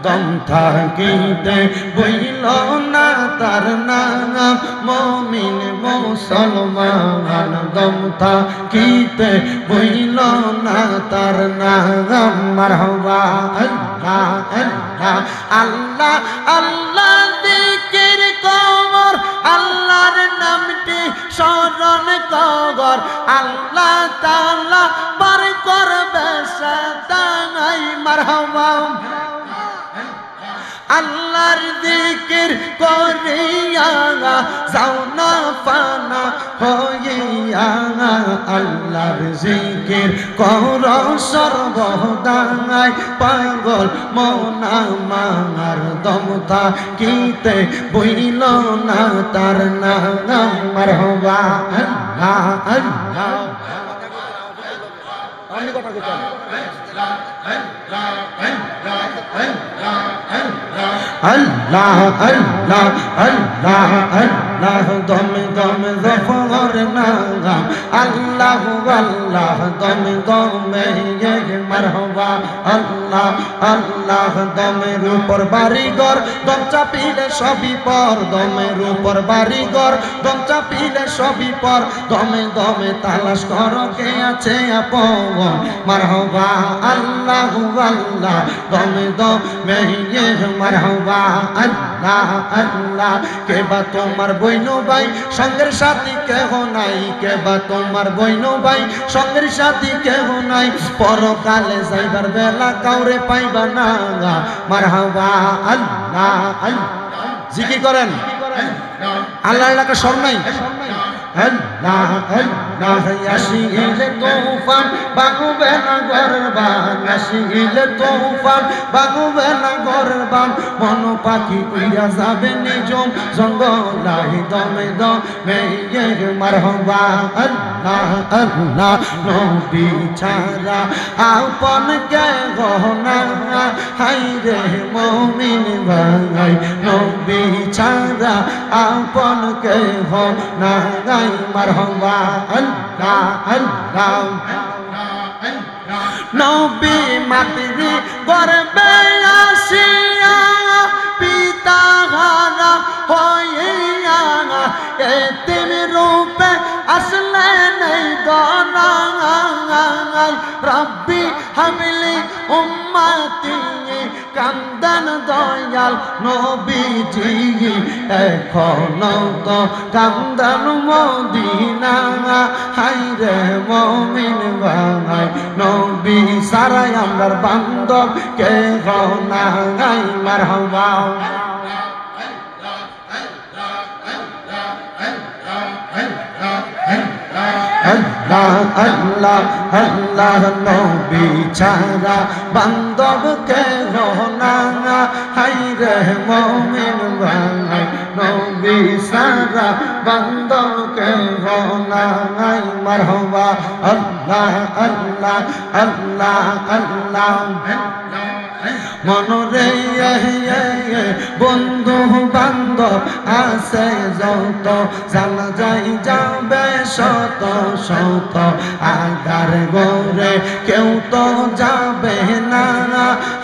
দম থাকিতে হইল না তার নাম, মুমিন মুসলমান দম থাকিতে হইল না তার নাম। মারহাবা আল্লাহ আল্লাহ আল্লাহ আল্লাহ জিকির কর, আল্লাহর নামটি স্মরণ কর, আল্লাহ তাআলা পার করবে সাদাই। মারহাবা আল্লাহ আল্লাহর জিকির করিয়া যাও না ফানা হইয়া আল্লাহর জিকির কর সর্বদাই পাগল মন আমার দম থাকিতে বইল না তার নাম মারহাবা আল্লাহ আল্লাহ আমি কথা কইতাম আল্লাহ আল্লাহ আল্লাহ আল্লাহ দমে দমে জফর নাম আল্লাহ আল্লাহ দমে দমে মারহাবা আল্লাহ আল্লাহ দমের উপর বাড়িঘর দম চাপিলে সবই পর দমের উপর বাড়িঘর দম চাপিলে সবই পর দমে দমে তালাশ কর কে আছে আপন মারহাবা আল্লাহ আল্লাহ দমে দমে মারহাবা আল্লাহ আল্লাহ কে বা তোমার বইনো ভাই সঙ্গের সাথী কেহ নাই কে বা তোমার বইনো ভাই সঙ্গের সাথী কেহ নাই পরকালে যাইবার বেলা কাউরে পাইবা না মারহাবা আল্লাহ আল্লাহ জিকির করেন আল্লাহ এলাকা স্বর নাই আল্লাহ আল্লাহ আসিলে তুফান বাগুবে না গরবান আসিলে তুফান বাগুবে না গরবান মন পাখি উইরা যাবে নিজম জঙ্গলাই দমে দমে মারহাবা আল্লাহ আল্লাহ নবী ছাড়া আপন কে গহনা হাই রে মুমিন ভাই নবী ছাড়া আপন কে গহনা মারহাবা আল্লাহ আল্লাহ নবী মাতৃ গর্বে আসিয়া পিতা হারা হইয়া এতিম রূপে আসলেন এই দনাই রব্বি হাবলি উম্মতি কান্দন দয়াল নবীজি এখন তো কান্দন মদিনা হাই রে মুমিন ভাই নবী সারাই আমরার বান্ধব কে নাই মারহাবা আল্লাহ আল্লাহ আল্লাহ নবী ছাড়া বান্ধব কে না হাই রে মুমিন ভাই নবী ছাড়া বান্ধব কে না মারহাবা আল্লাহ আল্লাহ আল্লাহ আল্লাহ মনরে বন্ধু বান্ধব আছে যত জানা যাই যাবে শত শত আগার গোরে কেউ তো যাবে না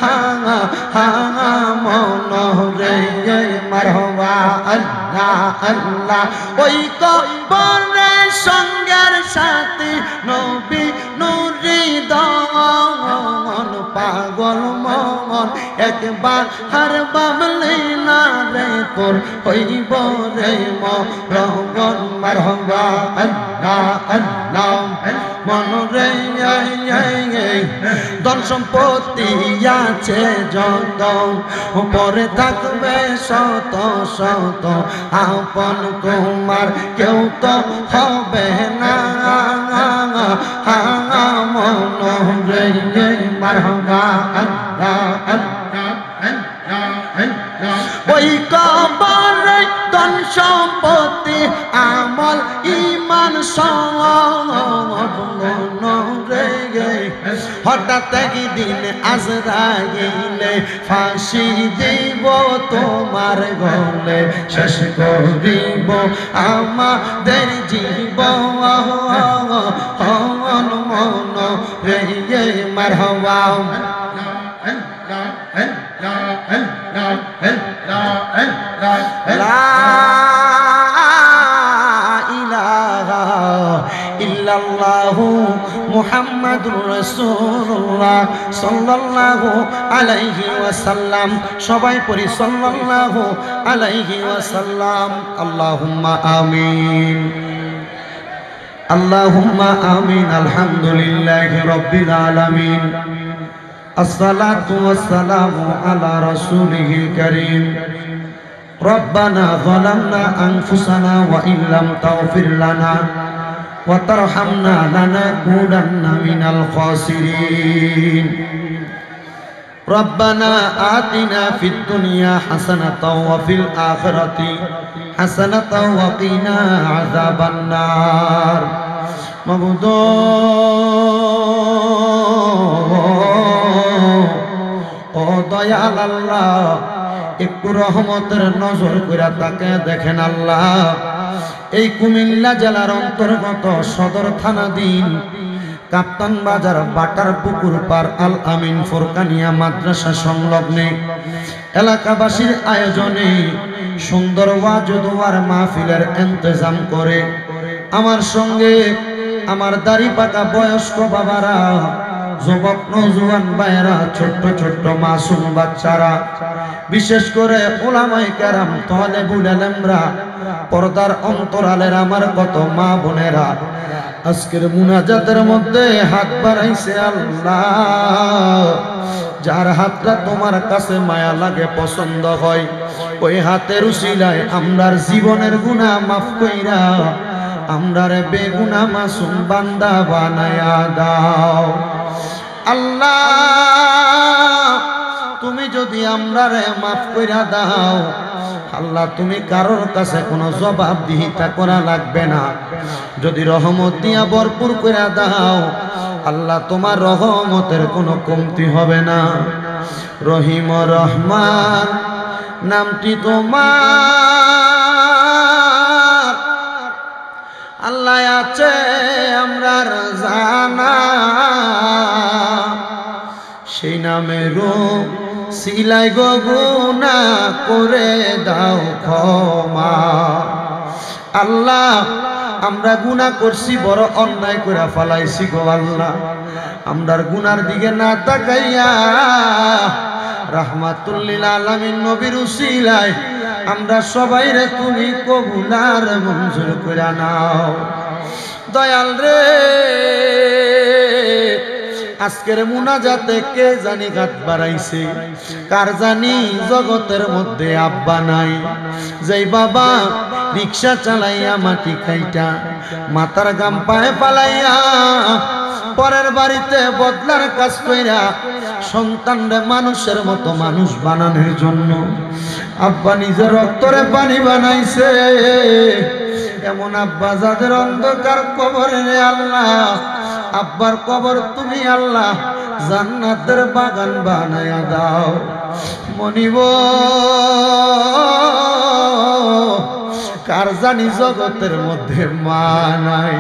হাঙা হাঙা মনরে মারহাবা আল্লাহ আল্লাহ ওই কবরে সঙ্গের সাথী নবী নুরি দন পাগল মন একবার হার বাবলি না রে তোর হইব রে মরগন মারহাবা আল্লাহ আল্লাহ মনরে ধন সম্পত্তি আছে যত পরে থাকবে শত শত আপন তোমার কেউ তো হবে না মনরে মারহাবা আল্লাহ আল্লাহ ওই কবরে ধন সম্পত্তি আমল ইমান সব হঠাৎ একদিন আজরাইলে ফাঁসি দিব তোমার গলে শেষ করিব আমাদের জীবন মন রে মারহাবা লা ইলাহা ইল্লাল্লাহু মুহাম্মাদুর রাসূলুল্লাহ সাল্লাল্লাহু আলাইহি ওয়াসাল্লাম সবাই পড়ি সাল্লাল্লাহু আলাইহি ওয়াসাল্লাম আল্লাহুম্মা আমিন আল্লাহুম্মা আমিন আলহামদুলিল্লাহি রাব্বিল আলামিন আসসালাতু ওয়াসসালামু আলা রাসূলিল কারীম রব্বানা যালামনা আনফুসানা ওয়া ইল্লাম তাগফির লানা ওয়া তারহামনা লানাকুনান্না মিনাল খাসিরিন রব্বানা আতিনা ফিদ দুনিয়া হাসানাতাও ওয়া ফিল আখিরাতি হাসানাতাও ওয়া কিনা আযাবান নার মাবুদ ও দয়াল আল্লাহ একটু রহমতের নজর করে তাকে দেখেন আল্লাহ। এই কুমিল্লা জেলার অন্তর্গত সদর থানাধীন কাপ্তান বাজার বাটার পুকুর পার আল আমিন ফুরকানিয়া মাদ্রাসা সংলগ্নে এলাকাবাসীর আয়োজনে সুন্দর ওয়াজ ও দোয়ার মাহফিলের ইন্তজাম করে আমার সঙ্গে আমার দাড়ি পাকা বয়স্ক বাবারা, যুবক নওজোয়ান ভাইয়েরা, ছোট্ট ছোট্ট মাসুম বাচ্চারা, বিশেষ করে উলামায়ে কেরাম, তালেবুল ইলমরা, পর্দার অন্তরালের আমার কত মা বোনেরা আজকের মুনাজাতের মধ্যে হাত বাড়াইছে আল্লাহ। যার হাতটা তোমার কাছে মায়া লাগে, পছন্দ হয়, ওই হাতের উসিলায় আমরার জীবনের গুনাহ মাফ কইরা আমরারে বেগুনাহ মাসুম বান্দা বানায়া দাও আল্লাহ। তুমি যদি আমরারে মাফ কইরা দাও আল্লাহ, তুমি কারোর কাছে কোনো জবাবদিহিতা করা লাগবে না। যদি রহমত দিয়া ভরপুর কইরা দাও আল্লাহ, তোমার রহমতের কোনো কমতি হবে না। রহিম রহমান নামটি তোমার আল্লাহ আছে আমরার জানা, সেই নামেরও সিলাই গো গুনাহ করে দাও ক্ষমা আল্লাহ। আমরা গুনাহ করছি, বড় অন্যায় করে ফেলাইছি গো আল্লাহ। আমরার গুনার দিকে না তাকাইয়া রাহমাতুল লিল আলামিন নবীর উসিলায় আমরা সবাই রে তুমি কবুল আর মঞ্জুর করে নাও দয়াল রে। আজকের মুনাজাতে কে জানি হাত বাড়াইছে, কার জানি জগতের মধ্যে আব্বা নাই, যেই বাবা রিক্সা চালাইয়া মাটি খাইটা মাথার গাম পায়ে পালাইয়া পরের বাড়িতে বদলার কাজ কইরা সন্তানরে মানুষের মতো মানুষ বানানোর জন্য আব্বা নিজের রক্তরে পানি বানাইছে। এমন আব্বা যাদের অন্ধকার কবরে রে আল্লাহ, আব্বার কবর তুমি আল্লাহ জান্নাতের বাগান বানায়া দাও। মনিব কার জানি জগতের মধ্যে মা নাই,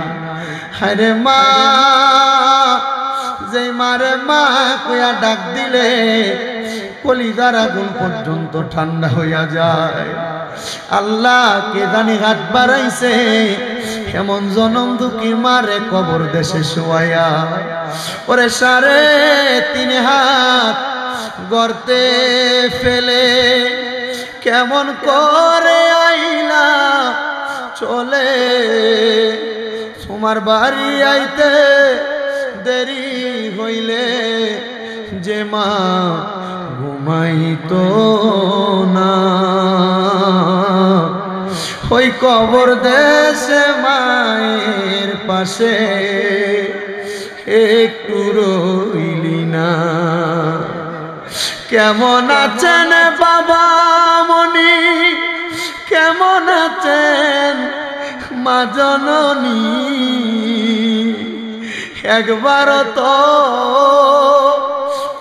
হায়রে মা, যেই মারে মা কইয়া ডাক দিলে কলিজার আগুন পর্যন্ত ঠান্ডা হইয়া যায়। আল্লাহ কে জানি হাত বাড়াইছে এমন জনম দুঃখী মারে কবর দেশে শোয়াইয়া, ওরে 3.5 হাত গর্তে ফেলে কেমন করে আইলা চলে, তোমার বাড়ি আইতে দেরি হইলে যে মা ঘুমাইতো না, ওই কবর দেশে মায়ের পাশে একটু রইলি না। কেমন আছেন বাবা মনি, কেমন আছেন মা জননী, একবার তো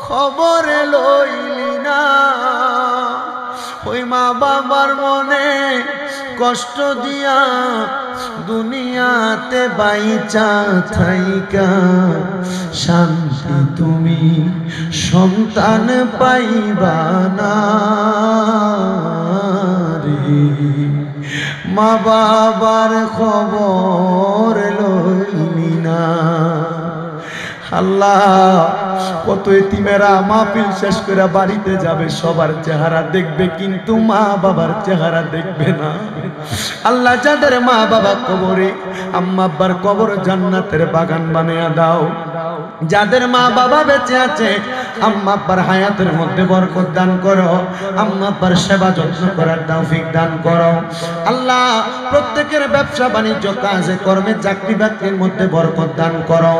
খবর লইলি না। ওই মা বাবার মনে কষ্ট দিয়া দুনিয়াতে বাইচা থাইকা শান্তি তুমি সন্তান পাইবা না রে। মা বাবার খবর লইলি না। আল্লাহ কত এতিমেরা মাহফিল শেষ করে বাড়িতে যাবে, সবার চেহারা দেখবে কিন্তু মা বাবার চেহারা দেখবে না। আল্লাহ যাদের মা বাবা কবরে, আম্মা আব্বার কবর জান্নাতের বাগান বানিয়ে দাও। যাদের মা বাবা বেঁচে আছে আম্মা আব্বার হায়াতের মধ্যে বরকত দান করো, আম্মা আব্বার সেবা যত্ন করার তৌফিক দান করো। আল্লাহ প্রত্যেকের ব্যবসা বাণিজ্য কাজে কর্মে চাকরি বাকরির মধ্যে বরকত দান করো।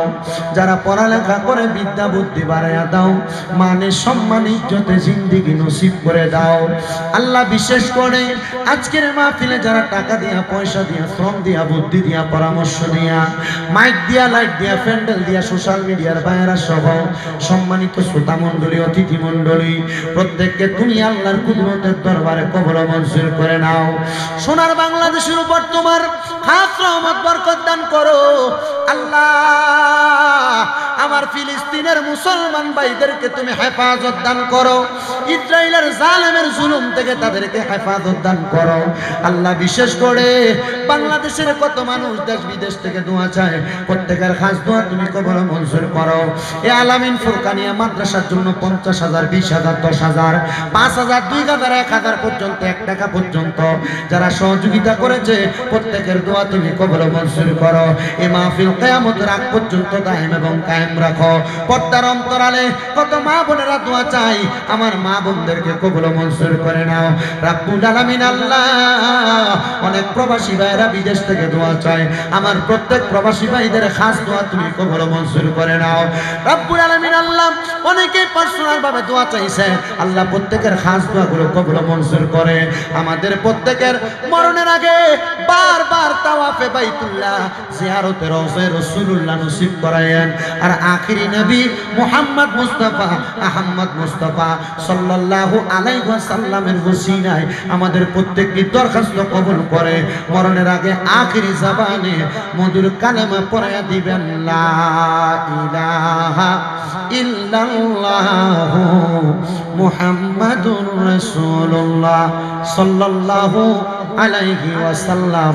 যারা পড়ালেখা করে বিদ্যা বুদ্ধি বাড়াইয়া দাও, মানে সম্মান ইজ্জতে জিন্দেগি নসিব করে দাও। আল্লাহ বিশেষ করে আজকের মাহফিলে যারা টাকা দিয়া, পয়সা দিয়া, শ্রম দিয়া, বুদ্ধি দিয়া, পরামর্শ দিয়া, মাইক দিয়া, লাইট দিয়া, প্যান্ডেল দিয়া, সোশ্যাল মিডিয়ার বাইরা সহ সম্মানিত শ্রোতা মণ্ডলী, অতিথি মণ্ডলী, প্রত্যেককে তুমি আল্লাহর কুদরতের দরবারে কবুল মঞ্জুর করে নাও। সোনার বাংলাদেশের উপর তোমার খাস রহমত বরকত দান করো। আল্লাহ আমার ফিলিস্তিনের মুসলমান ভাইদেরকে তুমি হেফাজত দান করো, ইসরায়েলের জালেমের জুলুম থেকে তাদেরকে হেফাজত দান করো। আল্লাহ বিশেষ করে বাংলাদেশের কত মানুষ দেশ বিদেশ থেকে দোয়া চায়, প্রত্যেকের খাস দোয়া তুমি কবুল মঞ্জুর করো। এ আলামিন ফুরকানিয়া মাদ্রাসার জন্য 50,000, 20,000, 10,000, 5,000, 2,000, 1,000 পর্যন্ত, 1 টাকা পর্যন্ত যারা সহযোগিতা করেছে প্রত্যেকের দোয়া তুমি কবুল মঞ্জুর করো। এই মাহফিল কিয়ামতের আগ পর্যন্ত দায়েম এবং কায়েম রাখো। পর্দার অন্তরালে কত মা বোনেরা দোয়া চাই, আমার মা বোনদেরকে কবুল মঞ্জুর করে নাও রাব্বুল আলামিন। আল্লাহ অনেক প্রবাসী ভাইরা বিদেশ থেকে দোয়া চায়, আমার প্রত্যেক প্রবাসী ভাইদের খাস দোয়া তুমি কবুল মঞ্জুর করে নাও রাব্বুল আলামিন। আল্লাহ অনেকে পার্সোনাল ভাবে দোয়া চাইছে, আল্লাহ প্রত্যেকের খাস দোয়াগুলো কবুল মঞ্জুর করে। আমাদের প্রত্যেকের মরণের আগে বারবার তাওয়াফে বাইতুল্লাহ, জিয়ারতে রওজা রাসূলুল্লাহ নসিব করায়েন। আর আখিরি নবী মুহাম্মদ মুস্তাফা আহমদ মুস্তাফা সাল্লাল্লাহু আলাইহি ওয়াসাল্লামের ওসিলায় আমাদের প্রত্যেককে দরখাস্ত কবুল করে মরণের আগে আখিরি জবানে মধুর কালেমা পড়ায়া দিবেন, লা ইলাহা ইল্লাল্লাহু মুহাম্মাদুর রাসূলুল্লাহ সাল্লাল্লাহু আলাইহি ওয়াসাল্লাম।